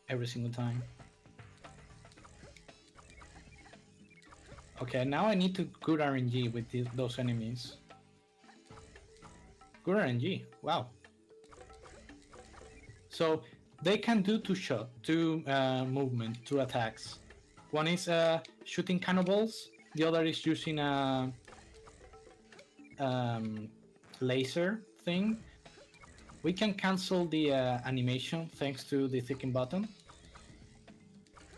every single time. Okay, now I need to good RNG with those enemies. Good RNG, wow. So they can do two movement, two attacks. One is shooting cannonballs, the other is using a laser thing. We can cancel the animation thanks to the thicken button.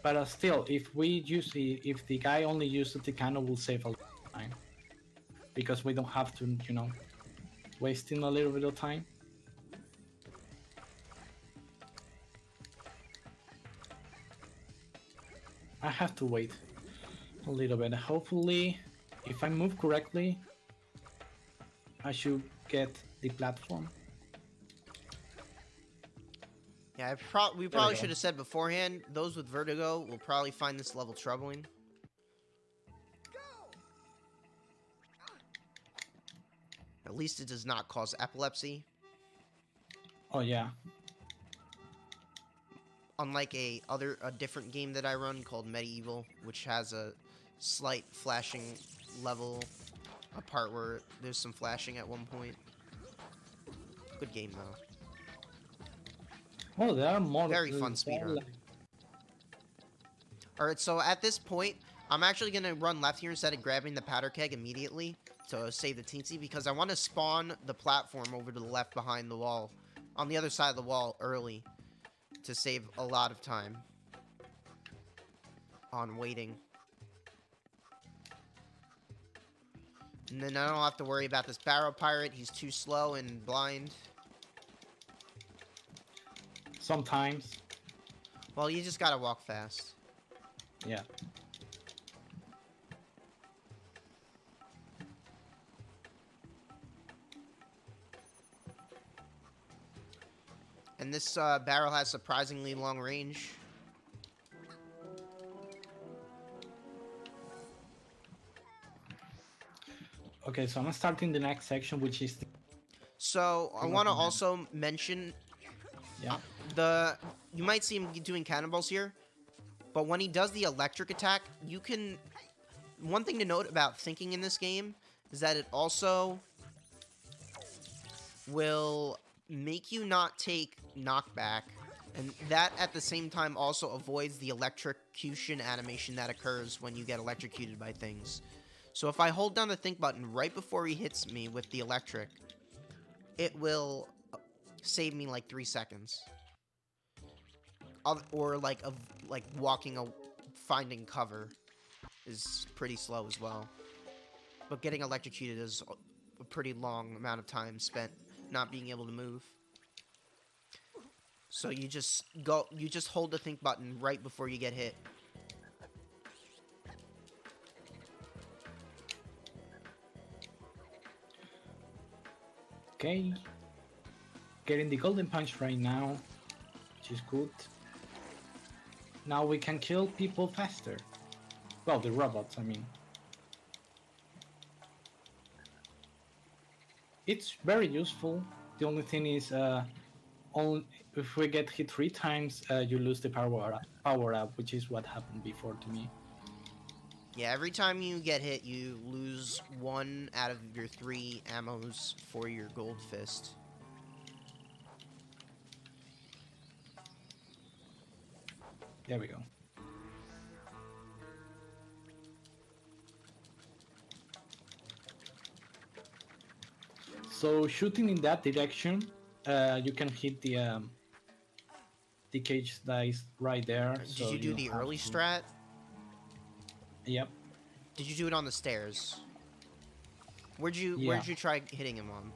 But still, if the guy only uses the cannon, will save a lot of time. Because we don't have to, wasting a little bit of time. I have to wait a little bit. Hopefully, if I move correctly, I should get the platform. Yeah, we probably should have said beforehand, those with vertigo will probably find this level troubling. At least it does not cause epilepsy. Oh yeah. Unlike a different game that I run called Medieval, which has a slight flashing level, a part where there's some flashing at one point. Good game though. Oh, there are more. Very fun speedrun. Alright, so at this point, I'm actually going to run left here instead of grabbing the powder keg immediately to save the teensy, because I want to spawn the platform over to the left behind the wall, on the other side of the wall early, to save a lot of time on waiting. And then I don't have to worry about this barrel pirate. He's too slow and blind. Sometimes. Well, you just gotta walk fast. Yeah. And this barrel has surprisingly long range. Okay, so I'm starting the next section, which is... So, I want to also mention... Yeah. You might see him doing cannonballs here, but when he does the electric attack, you can... One thing to note about thinking in this game is that it also will make you not take knockback, and that at the same time also avoids the electrocution animation that occurs when you get electrocuted by things. So if I hold down the think button right before he hits me with the electric, it will save me like 3 seconds. Or like finding cover is pretty slow as well. But getting electrocuted is a pretty long amount of time spent not being able to move. So you just hold the think button right before you get hit. Okay. Getting the golden punch right now, which is good. Now we can kill people faster. Well, the robots, I mean. It's very useful. The only thing is, if we get hit 3 times, you lose the power up, which is what happened before to me. Yeah, every time you get hit, you lose 1 out of your 3 ammos for your gold fist. There we go. So shooting in that direction, you can hit the cage that is right there. Did So you do you the have early to... strat? Yep. Did you do it on the stairs? Where'd you try hitting him on?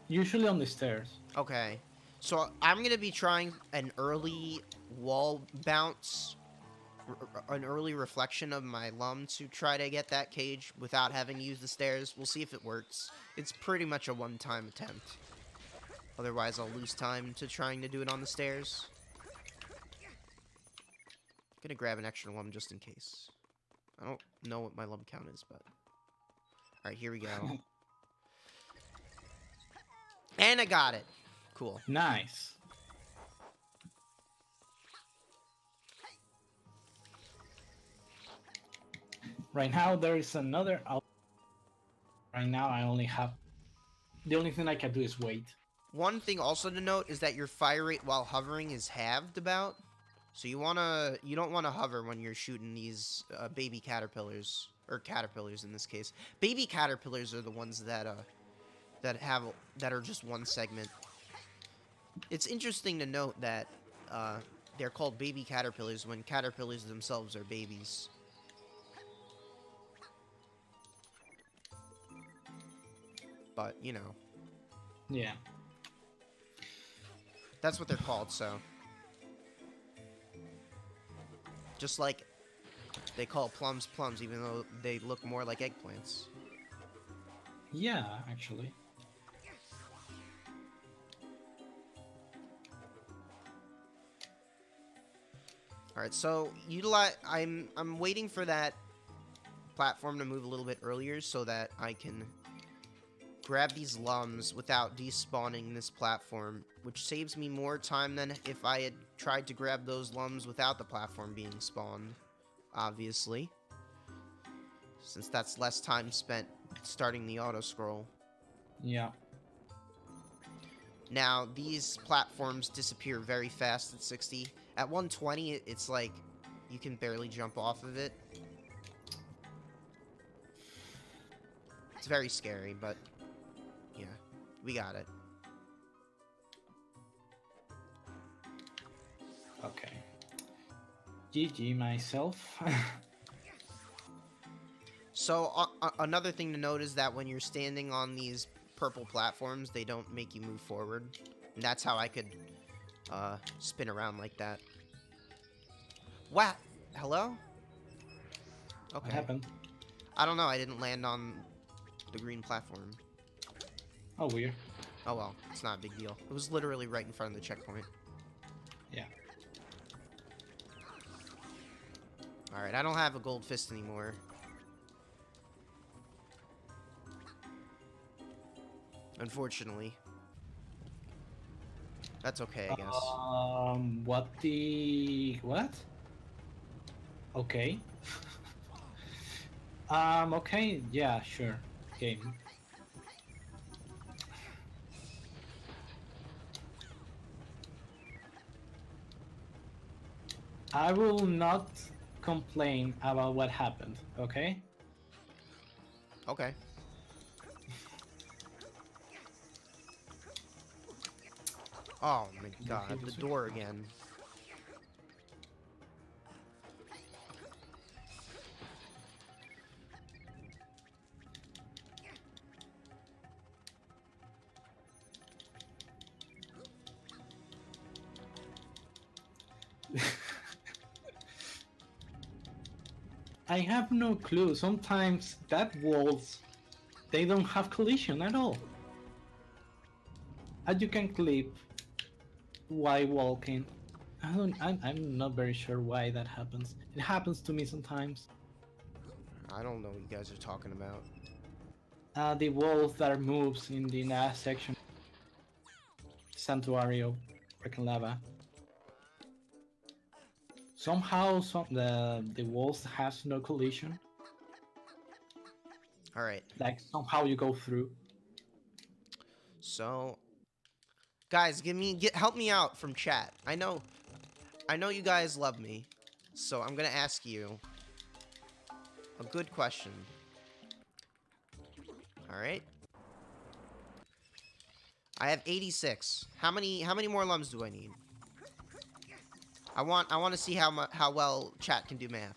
Usually on the stairs. Okay. So I'm gonna be trying an early wall bounce, an early reflection of my lum to try to get that cage without having to use the stairs. We'll see if it works. It's pretty much a one-time attempt. Otherwise, I'll lose time to trying to do it on the stairs. Gonna grab an extra lum just in case. I don't know what my lum count is, but... Alright, here we go. And I got it. Cool. Nice. Right now there is another out. Right now I only have... The only thing I can do is wait. One thing also to note is that your fire rate while hovering is halved about. So you don't wanna hover when you're shooting these baby caterpillars, or caterpillars in this case. Baby caterpillars are the ones that are just one segment. It's interesting to note that they're called baby caterpillars when caterpillars themselves are babies. But you know. Yeah. That's what they're called, so. Just like they call plums plums, even though they look more like eggplants. Yeah, actually. Alright, so I'm waiting for that platform to move a little bit earlier so that I can grab these lums without despawning this platform, which saves me more time than if I had tried to grab those lums without the platform being spawned, obviously. Since that's less time spent starting the auto-scroll. Yeah. Now, these platforms disappear very fast at 60. At 120, it's like you can barely jump off of it. It's very scary, but yeah, we got it. Okay. GG myself. So, another thing to note is that when you're standing on these purple platforms, they don't make you move forward. And that's how I could spin around like that. What? Hello? Okay. What happened? I don't know, I didn't land on the green platform. Oh, weird. Oh well, it's not a big deal. It was literally right in front of the checkpoint. Yeah. Alright, I don't have a gold fist anymore. Unfortunately. That's okay, I guess. What? Okay. Okay, yeah, sure. Game. I will not complain about what happened, okay? Okay. Oh my god, the door again. I have no clue. Sometimes that walls, they don't have collision at all. And you can clip while walking. I'm not very sure why that happens. It happens to me sometimes. I don't know what you guys are talking about. The walls that moves in the last section, Santuary of Freaking Lava. Somehow, the walls has no collision. All right. Like somehow you go through. So, guys, help me out from chat. I know you guys love me. So, I'm going to ask you a good question. All right? I have 86. How many more lums do I need? I want to see how well chat can do math.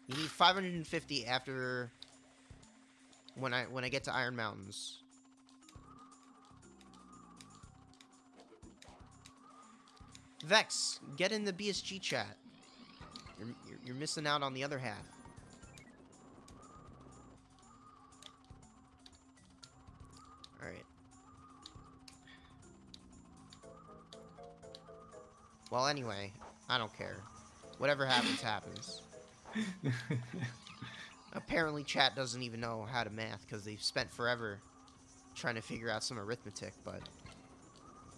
You need 550 after when I get to Iron Mountains. Vex, get in the BSG chat. You're missing out on the other half. All right. Well, anyway, I don't care. Whatever happens, happens. Apparently, chat doesn't even know how to math because they've spent forever trying to figure out some arithmetic, but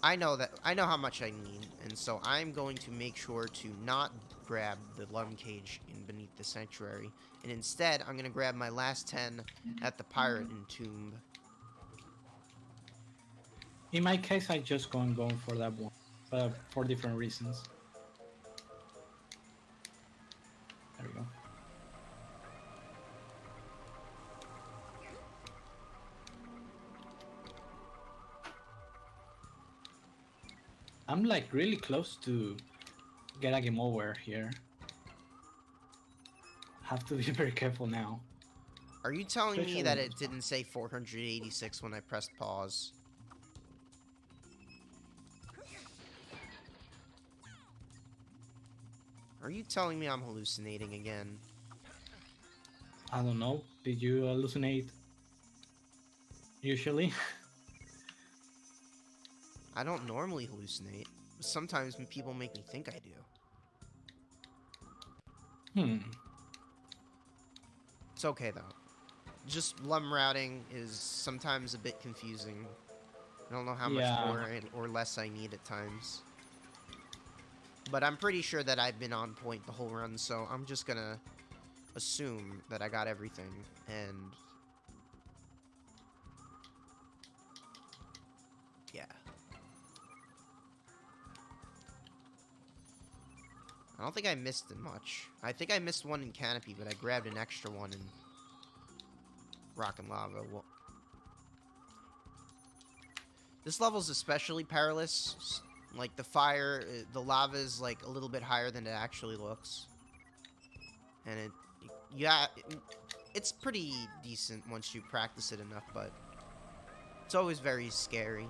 I know how much I need, and so I'm going to make sure to not grab the lum cage in beneath the sanctuary, and instead I'm going to grab my last 10 at the pirate entomb. In my case, I just going for that one, for different reasons. There we go. I'm like really close to get a game over here. Have to be very careful now. Are you telling me Especially that it didn't say 486 when I pressed pause? Are you telling me I'm hallucinating again? I don't know. Did you hallucinate? Usually. I don't normally hallucinate. Sometimes people make me think I do. It's okay, though. Just lum routing is sometimes a bit confusing. I don't know how much more or less I need at times. But I'm pretty sure that I've been on point the whole run, so I'm just gonna assume that I got everything, and yeah. I don't think I missed it much. I think I missed one in Canopy, but I grabbed an extra one in Rock and Lava. Well, this level's especially perilous. Like, the fire, the lava is, like, a little bit higher than it actually looks. And it's pretty decent once you practice it enough, but it's always very scary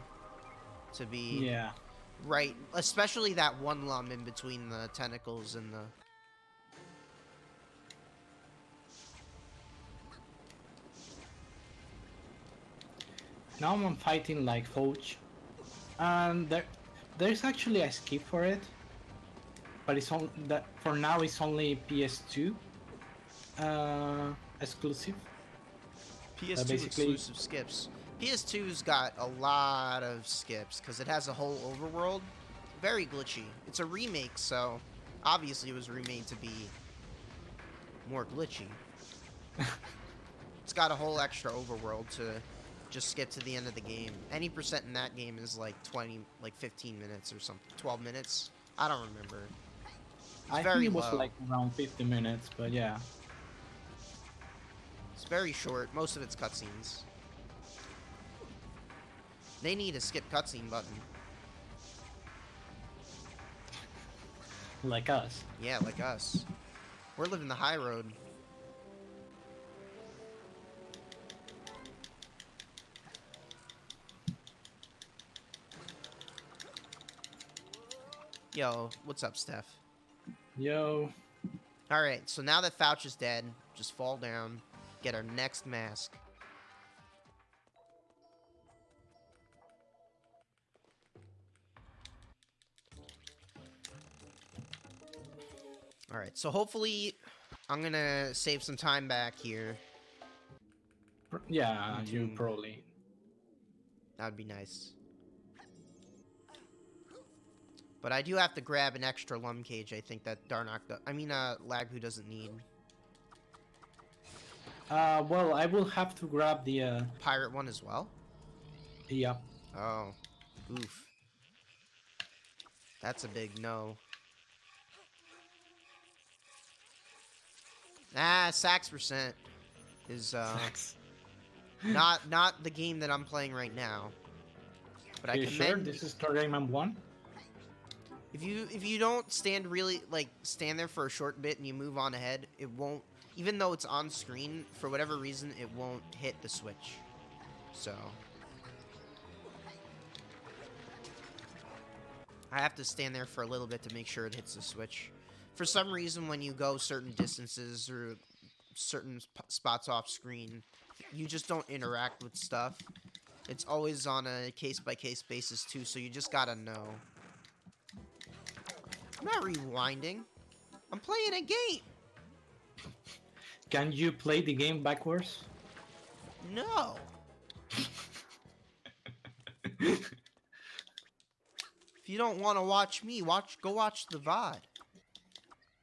to be right, especially that one lum in between the tentacles and the... Now I'm fighting like Foch, and there's actually a skip for it, but it's on that for now. It's only PS2 exclusive. PS2 exclusive skips. PS2's got a lot of skips because it has a whole overworld. Very glitchy. It's a remake, so obviously it was remade to be more glitchy. It's got a whole extra overworld to just skip to the end of the game. Any percent in that game is like 15 minutes or something. 12 minutes? I don't remember. I think it was like around 50 minutes, but yeah. It's very short. Most of it's cutscenes. They need a skip cutscene button. Like us. Yeah, like us. We're living the high road. Yo, what's up, Steph? Yo. Alright, so now that Fouch is dead, just fall down, get our next mask. Alright, so hopefully I'm gonna save some time back here. Yeah, you probably. That would be nice. But I do have to grab an extra lum cage, I think, that Lagpu doesn't need. Well, I will have to grab the, Pirate one as well? yeah. Oh. Oof. That's a big no. Sax percent is, not the game that I'm playing right now. But Are I you commend... sure this is Rayman 1? If you don't stand there for a short bit and you move on ahead, it won't, even though it's on screen, for whatever reason, it won't hit the switch. So I have to stand there for a little bit to make sure it hits the switch. For some reason, when you go certain distances or certain spots off screen, you just don't interact with stuff. It's always on a case-by-case basis, too, so you just gotta know. I'm not rewinding. I'm playing a game. Can you play the game backwards? No. If you don't want to watch me, go watch the VOD.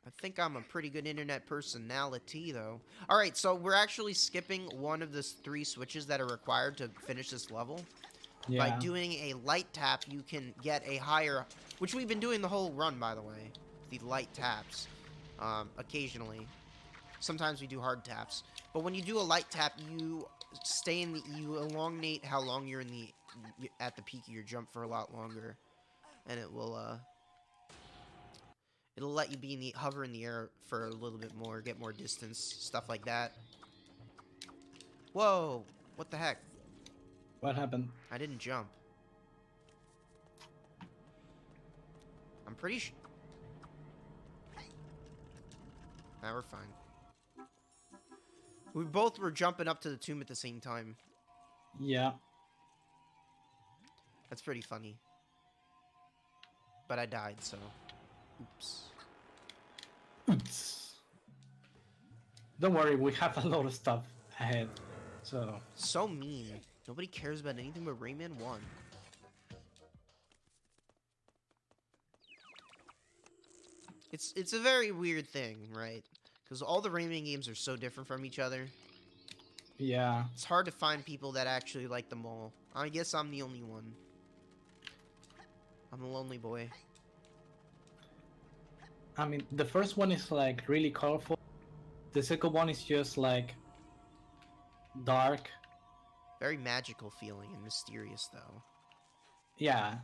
I think I'm a pretty good internet personality, though. Alright, so we're actually skipping one of the 3 switches that are required to finish this level. Yeah. By doing a light tap, you can get a higher... Which we've been doing the whole run, by the way. The light taps. Occasionally. Sometimes we do hard taps. But when you do a light tap, you you elongate how long you're at the peak of your jump for a lot longer. And it will, it'll let you hover in the air for a little bit more, get more distance, stuff like that. Whoa! What the heck? What happened? I didn't jump. I'm pretty sure... Now we're fine. We both were jumping up to the tomb at the same time. Yeah. That's pretty funny. But I died, so... Oops. Oops. Don't worry, we have a lot of stuff ahead. So mean. Nobody cares about anything but Rayman 1. It's a very weird thing, right? Because all the Rayman games are so different from each other. Yeah. It's hard to find people that actually like them all. I guess I'm the only one. I'm a lonely boy. I mean, the first one is like really colorful. The second one is just like dark. Very magical feeling and mysterious, though. Yeah.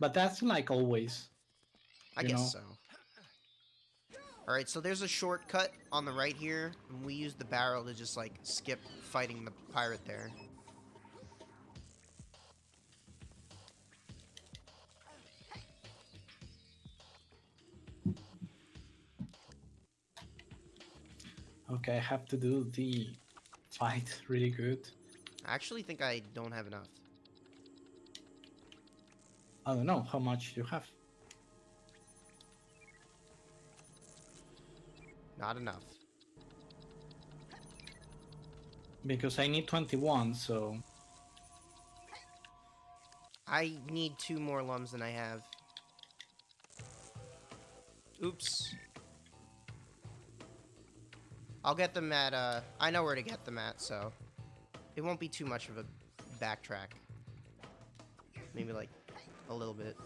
But that's like always. I guess so. Alright, so there's a shortcut on the right here, and we use the barrel to just, like, skip fighting the pirate there. Okay, I have to do the fight really good. I actually think I don't have enough. I don't know how much you have. Not enough. Because I need 21, so... I need 2 more lums than I have. Oops. I'll get them at, I know where to get them at, so... It won't be too much of a backtrack. Maybe, like, a little bit.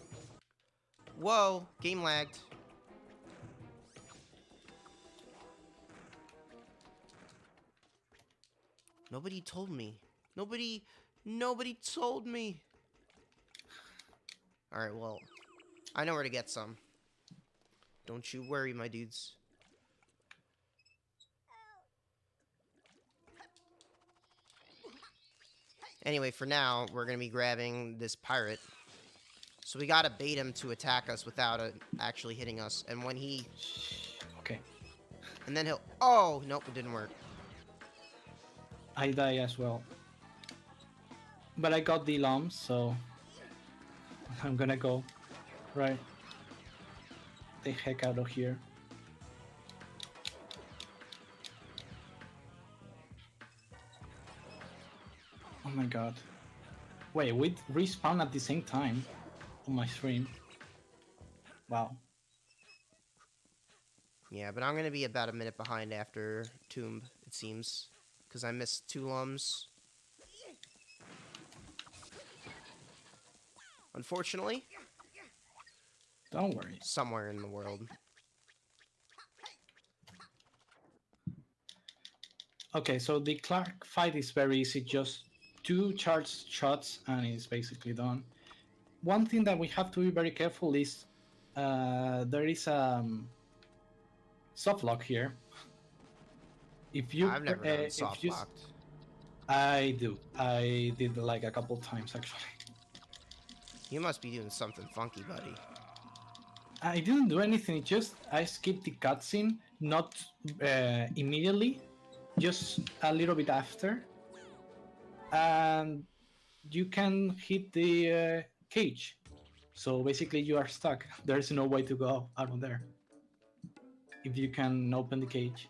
Whoa! Game lagged. Nobody told me. Nobody told me. Alright, well, I know where to get some. Don't you worry, my dudes. Anyway, for now, we're gonna be grabbing this pirate. So we gotta bait him to attack us without actually hitting us. And when he... Okay. And then he'll... Oh, nope, it didn't work. I die as well. But I got the lumps, so I'm gonna go right the heck out of here. Oh my god. Wait, we respawn at the same time on my stream. Wow. Yeah, but I'm gonna be about a minute behind after Tomb, it seems. Because I missed 2 lums. Unfortunately. Don't worry. Somewhere in the world. Okay, so the Clark fight is very easy. Just 2 charged shots and it's basically done. One thing that we have to be very careful is there is soft lock here. If you I've never done soft locked. I do. I did like a couple times actually. You must be doing something funky, buddy. I didn't do anything. Just I skipped the cutscene, not immediately, just a little bit after, and you can hit the cage. So basically, you are stuck. There's no way to go out of there if you can open the cage.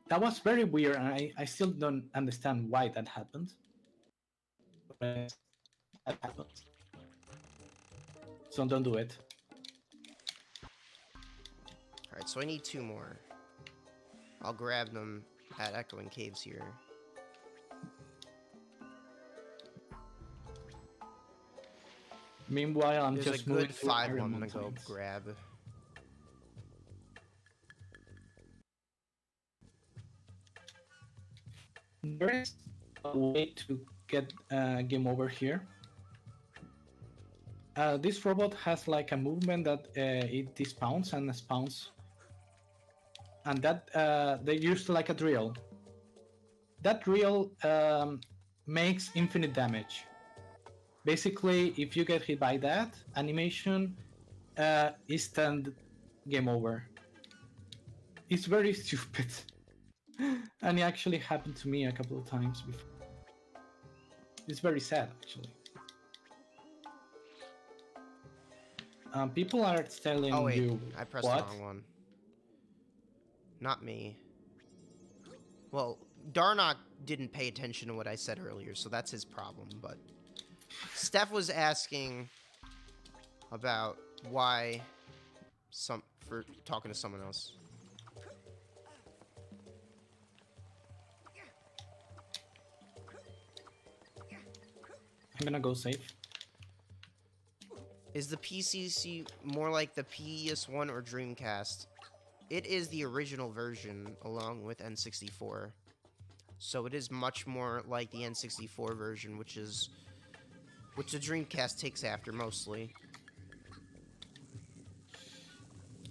That was very weird, and I still don't understand why that happened. But that happens. So don't do it. Alright, so I need 2 more. I'll grab them at Echoing Caves here. Meanwhile, I'm There's just a moving good through 5 Iron I'm gonna go Mountains. grab. There is a way to get game over here. This robot has like a movement that it despawns and spawns, and that they use like a drill. That drill makes infinite damage. Basically, if you get hit by that animation, instant game over. It's very stupid, and it actually happened to me a couple of times before. It's very sad, actually. People are telling Oh wait, you I pressed what? the wrong one. Not me. Well, Darnock didn't pay attention to what I said earlier, so that's his problem, but... Steph was asking about why for talking to someone else. I'm gonna go safe. Is the PCC more like the PS1 or Dreamcast? It is the original version along with N64. So it is much more like the N64 version, which the Dreamcast takes after mostly.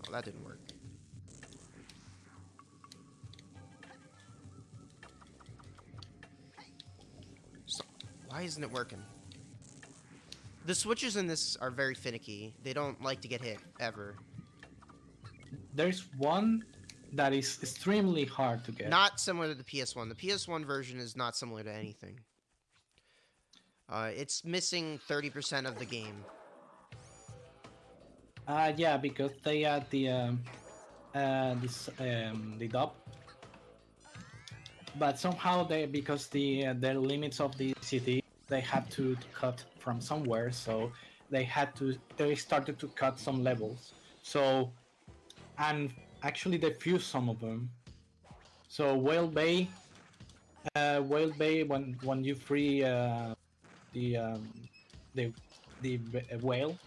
Oh, that didn't work. So, why isn't it working? The switches in this are very finicky. They don't like to get hit, ever. There's one that is extremely hard to get. Not similar to the PS1. The PS1 version is not similar to anything. It's missing 30% of the game. Yeah, because they add the dub, but somehow because the limits of the city, they had to cut from somewhere, so they started to cut some levels. So, and actually they fused some of them. So Whale Bay, when you free the whale,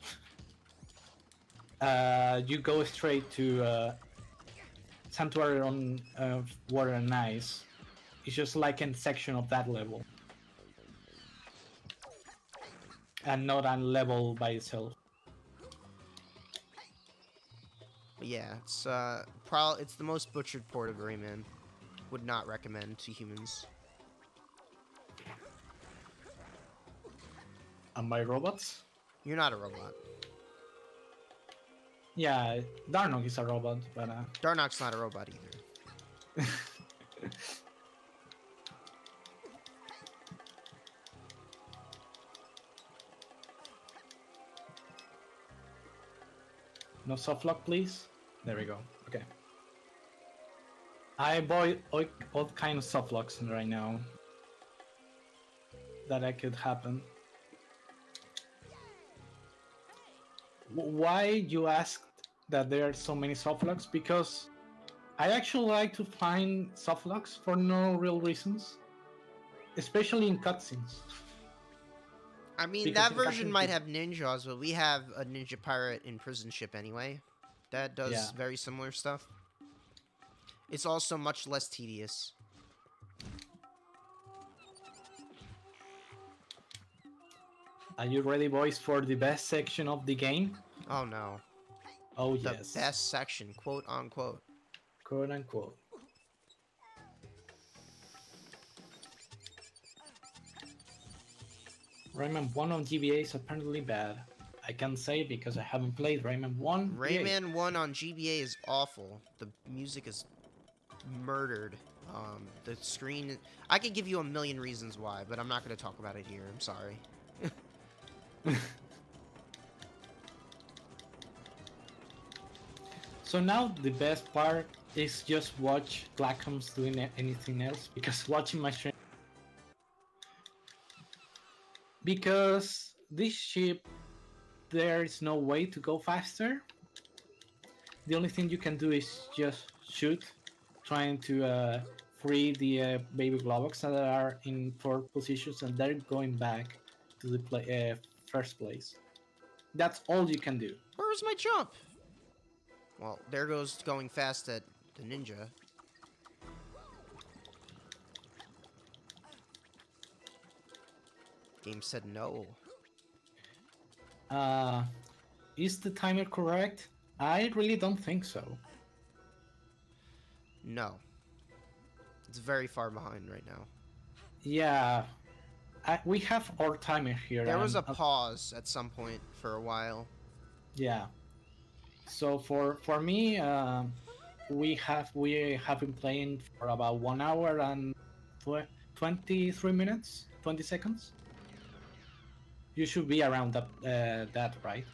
you go straight to Sanctuary on Water and Ice. It's just like a section of that level, and not a level by itself. But yeah, it's it's the most butchered port of Rayman. Would not recommend to humans. And by robots? You're not a robot. Yeah, Darnock is a robot, but Darnock's not a robot either. No soft lock, please. There we go. Okay. I avoid all kind of soft locks right now that could happen. Why you asked that there are so many soft locks? Because I actually like to find soft locks for no real reasons, especially in cutscenes. I mean, Because that in version cutscenes, might have ninjas, but we have a ninja pirate in prison ship anyway. That does yeah. very similar stuff. It's also much less tedious. Are you ready, boys, for the best section of the game? Oh no. Oh The yes, best section, quote unquote. quote unquote. Rayman 1 on GBA is apparently bad. I can't say because I haven't played Rayman 1 GBA. Rayman 1 on GBA is awful. The music is murdered. The screen... I could give you a million reasons why, but I'm not going to talk about it here. I'm sorry. So now the best part is just watch Glackum's doing anything else, because watching my stream, because this ship there is no way to go faster. The only thing you can do is just shoot, trying to free the baby Globox that are in 4th positions, and they're going back to the first place. That's all you can do. Where's my jump? Well, there goes going fast at the ninja. Game said no. Is the timer correct? I really don't think so. No. It's very far behind right now. Yeah, we have our timer here. There was a pause at some point for a while. Yeah. So for me, we have been playing for about 1 hour and 23 minutes, 20 seconds. You should be around that, right?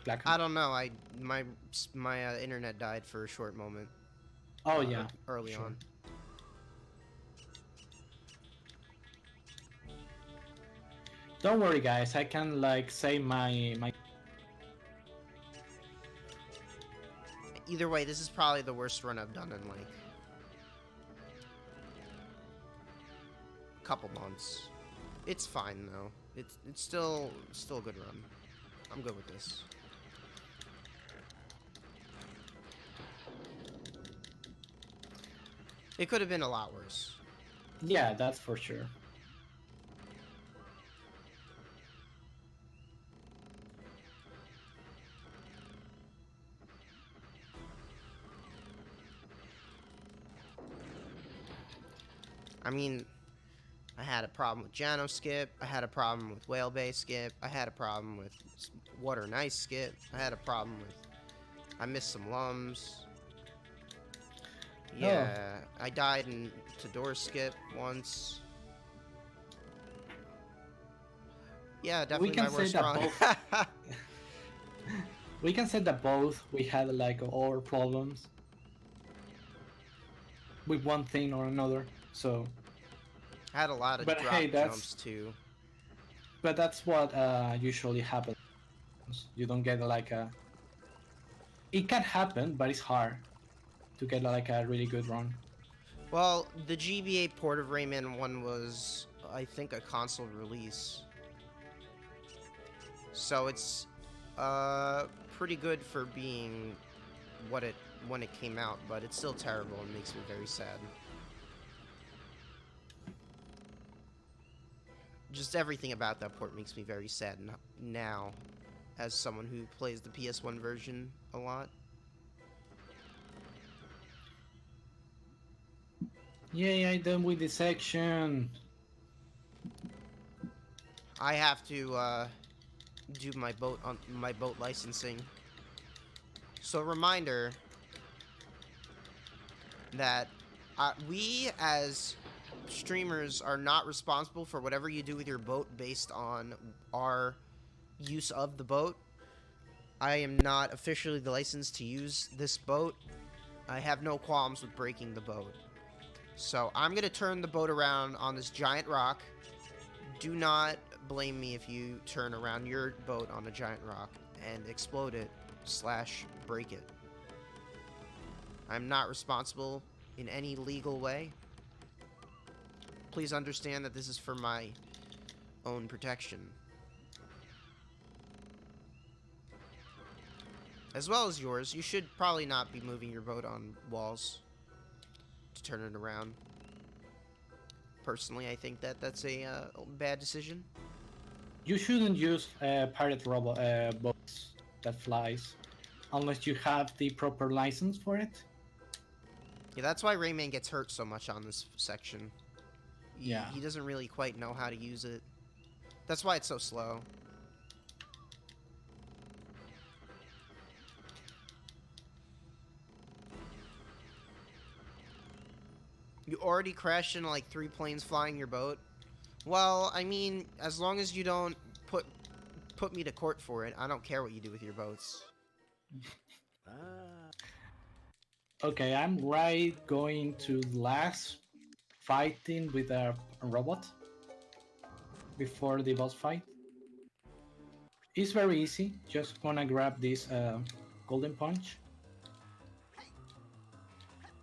Glackum? I don't know. My internet died for a short moment. Oh yeah, early sure. on. Don't worry, guys. I can like say my. Either way, this is probably the worst run I've done in like a couple months. It's fine though. It's still a good run. I'm good with this. It could have been a lot worse. Yeah, that's for sure. I mean, I had a problem with Jano skip. I had a problem with Whale Bay skip. I had a problem with Water and Ice skip. I had a problem with... I missed some lums. Yeah, I died in Door skip once. Yeah, definitely We can my worst say that run. both. We can say that both we had like our problems with one thing or another. So. I had a lot of drop jumps too. But that's what usually happens. You don't get like a. It can happen, but it's hard to get like a really good run. Well, the GBA port of Rayman 1 was, I think, a console release. So it's pretty good for being when it came out, but it's still terrible and makes me very sad. Just everything about that port makes me very sad now, as someone who plays the PS1 version a lot. Yay, I'm done with this section. I have to do my boat licensing. So reminder that We as streamers are not responsible for whatever you do with your boat based on our use of the boat. I am not officially licensed to use this boat. I have no qualms with breaking the boat. So I'm going to turn the boat around on this giant rock. Do not blame me if you turn around your boat on a giant rock and explode it / break it. I'm not responsible in any legal way. Please understand that this is for my own protection. As well as yours. You should probably not be moving your boat on walls to turn it around. Personally, I think that that's a bad decision. You shouldn't use pirate robot boats that flies unless you have the proper license for it. Yeah, that's why Rayman gets hurt so much on this section. Yeah. He doesn't really quite know how to use it. That's why it's so slow. You already crashed into like 3 planes flying your boat? Well, I mean, as long as you don't put me to court for it, I don't care what you do with your boats. Okay, I'm right going to the last fighting with a robot before the boss fight. It's very easy. Just gonna grab this golden punch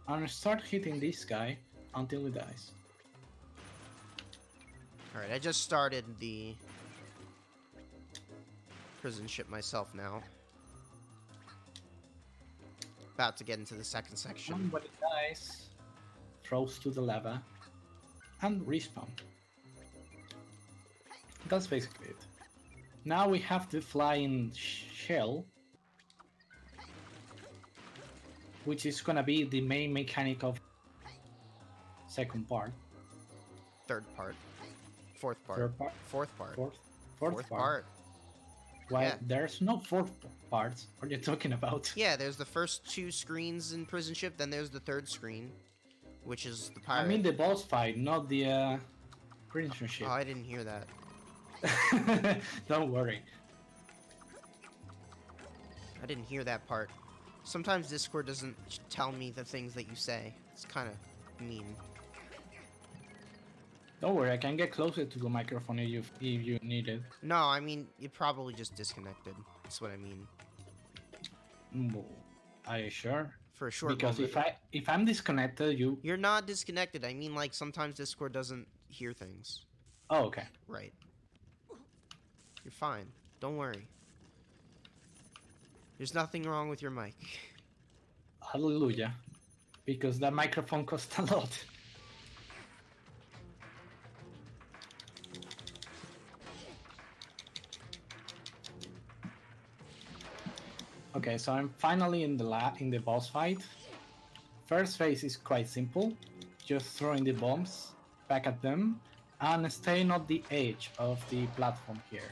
and start hitting this guy until he dies. Alright, I just started the prison ship myself now. About to get into the second section. And when it dies, throws to the lava and respawn. That's basically it. Now we have the flying shell, which is gonna be the main mechanic of second part. Third part. Fourth part. Third part. Fourth part. Fourth part. Well, Yeah. there's no fourth part. What are you talking about? Yeah, there's the first 2 screens in Prison Ship, then there's the third screen, which is the pirate. I mean the boss fight, not the prison ship. Oh, I didn't hear that. Don't worry. I didn't hear that part. Sometimes Discord doesn't tell me the things that you say. It's kind of mean. Don't worry, I can get closer to the microphone if you need it. No, I mean, you probably just disconnected. That's what I mean. Are you sure? For a short Because moment. if I'm disconnected, You're not disconnected. I mean, like, sometimes Discord doesn't hear things. Oh, okay. Right. You're fine. Don't worry. There's nothing wrong with your mic. Hallelujah. Because that microphone costs a lot. Okay, so I'm finally in the boss fight. First phase is quite simple, just throwing the bombs back at them and staying on the edge of the platform here.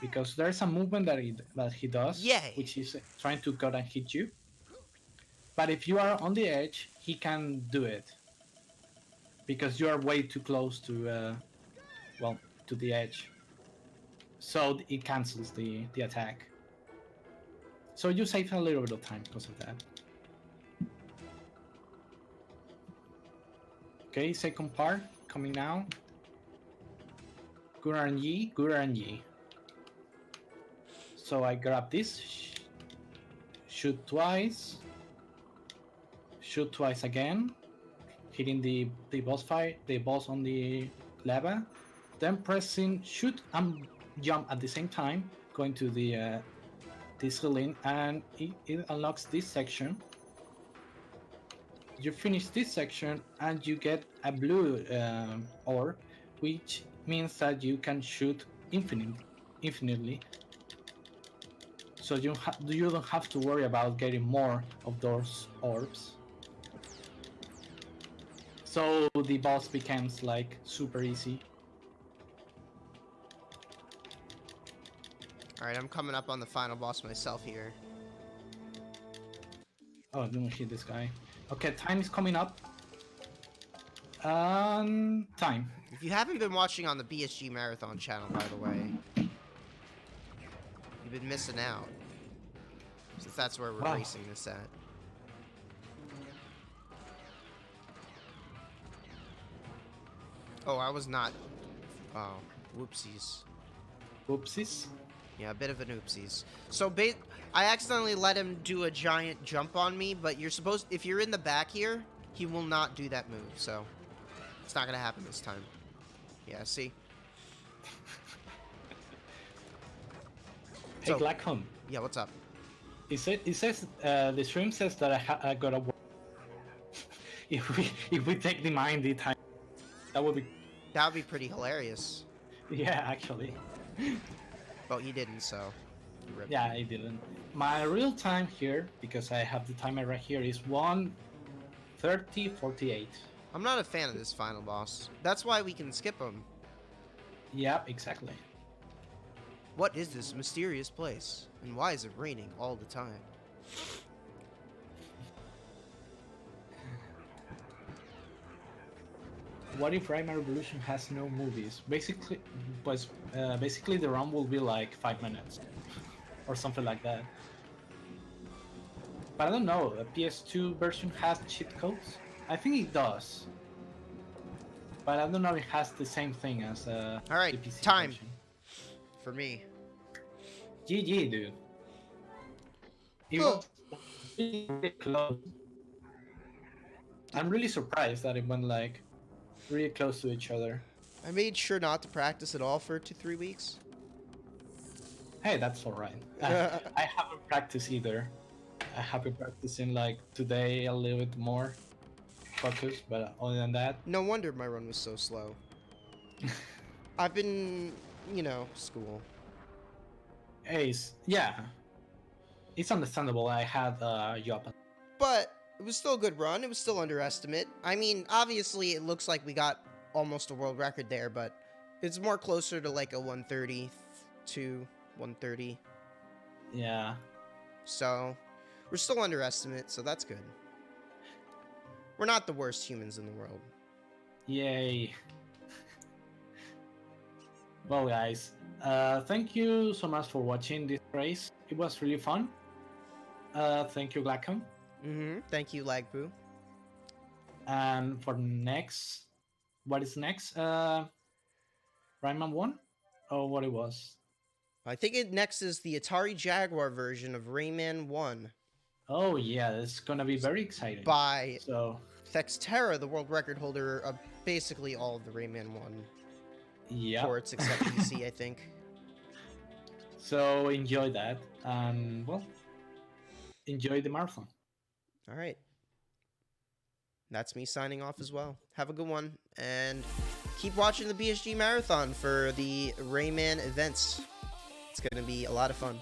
Because there's a movement that he does, Yay. which is trying to cut and hit you. But if you are on the edge, he can do it. Because you are way too close to, to the edge. So it cancels the attack. So you save a little bit of time because of that. Okay, second part coming now. Guranyi. So I grab this, shoot twice again, hitting the boss on the lava, then pressing shoot and jump at the same time, going to the this ceiling, and it unlocks this section. You finish this section and you get a blue orb, which means that you can shoot infinitely. So you don't have to worry about getting more of those orbs. So the boss becomes like super easy. Alright, I'm coming up on the final boss myself here. Oh, don't hit this guy. Okay, time is coming up. Time. If you haven't been watching on the BSG Marathon channel, by the way, you've been missing out. Since that's where we're Wow. racing this at. Oh, I was not... Oh, whoopsies. Oopsies. Yeah, a bit of an oopsies. So, I accidentally let him do a giant jump on me, but you're supposed... If you're in the back here, he will not do that move, so... It's not gonna happen this time. Yeah, see? Hey, So- Glackum. Yeah, what's up? It says the stream says that I gotta work. if we take the mind the time, that would be That would be pretty hilarious. yeah actually. But he didn't, so... Rip. Yeah, I didn't. My real time here, because I have the timer right here, is 1:30:48. I'm not a fan of this final boss. That's why we can skip him. Yeah, exactly. What is this mysterious place? And why is it raining all the time? What if Rayman Revolution has no movies? Basically, basically the run will be like 5 minutes, or something like that. But I don't know. The PS2 version has cheat codes. I think it does, but I don't know if it has the same thing as All right, the PC time. version. For me. GG, dude. It Oh. was really close. I'm really surprised that it went like really close to each other. I made sure not to practice at all for 2-3 weeks. Hey, that's alright. I haven't practiced either. I have been practicing like today a little bit more focus, but other than that, No wonder my run was so slow. I've been, you know, school. yeah, it's understandable. I had a job. But it was still a good run. It was still underestimate. I mean, obviously it looks like we got almost a world record there, but it's more closer to like a 1:30 to 1:30. Yeah, So we're still underestimate, so that's good. We're not the worst humans in the world. yay. Well, guys, thank you so much for watching this race. It was really fun. Thank you, Glackum. Thank you, Lagpu. And for next, what is next? Rayman 1? Or what it was? I think next is the Atari Jaguar version of Rayman 1 Oh yeah, it's gonna be very exciting. by So Thexterra, the world record holder of basically all of the Rayman 1 yeah, ports except PC, I think. so enjoy that, and well, enjoy the marathon. All right. That's me signing off as well. Have a good one, and keep watching the BSG Marathon for the Rayman events. It's going to be a lot of fun.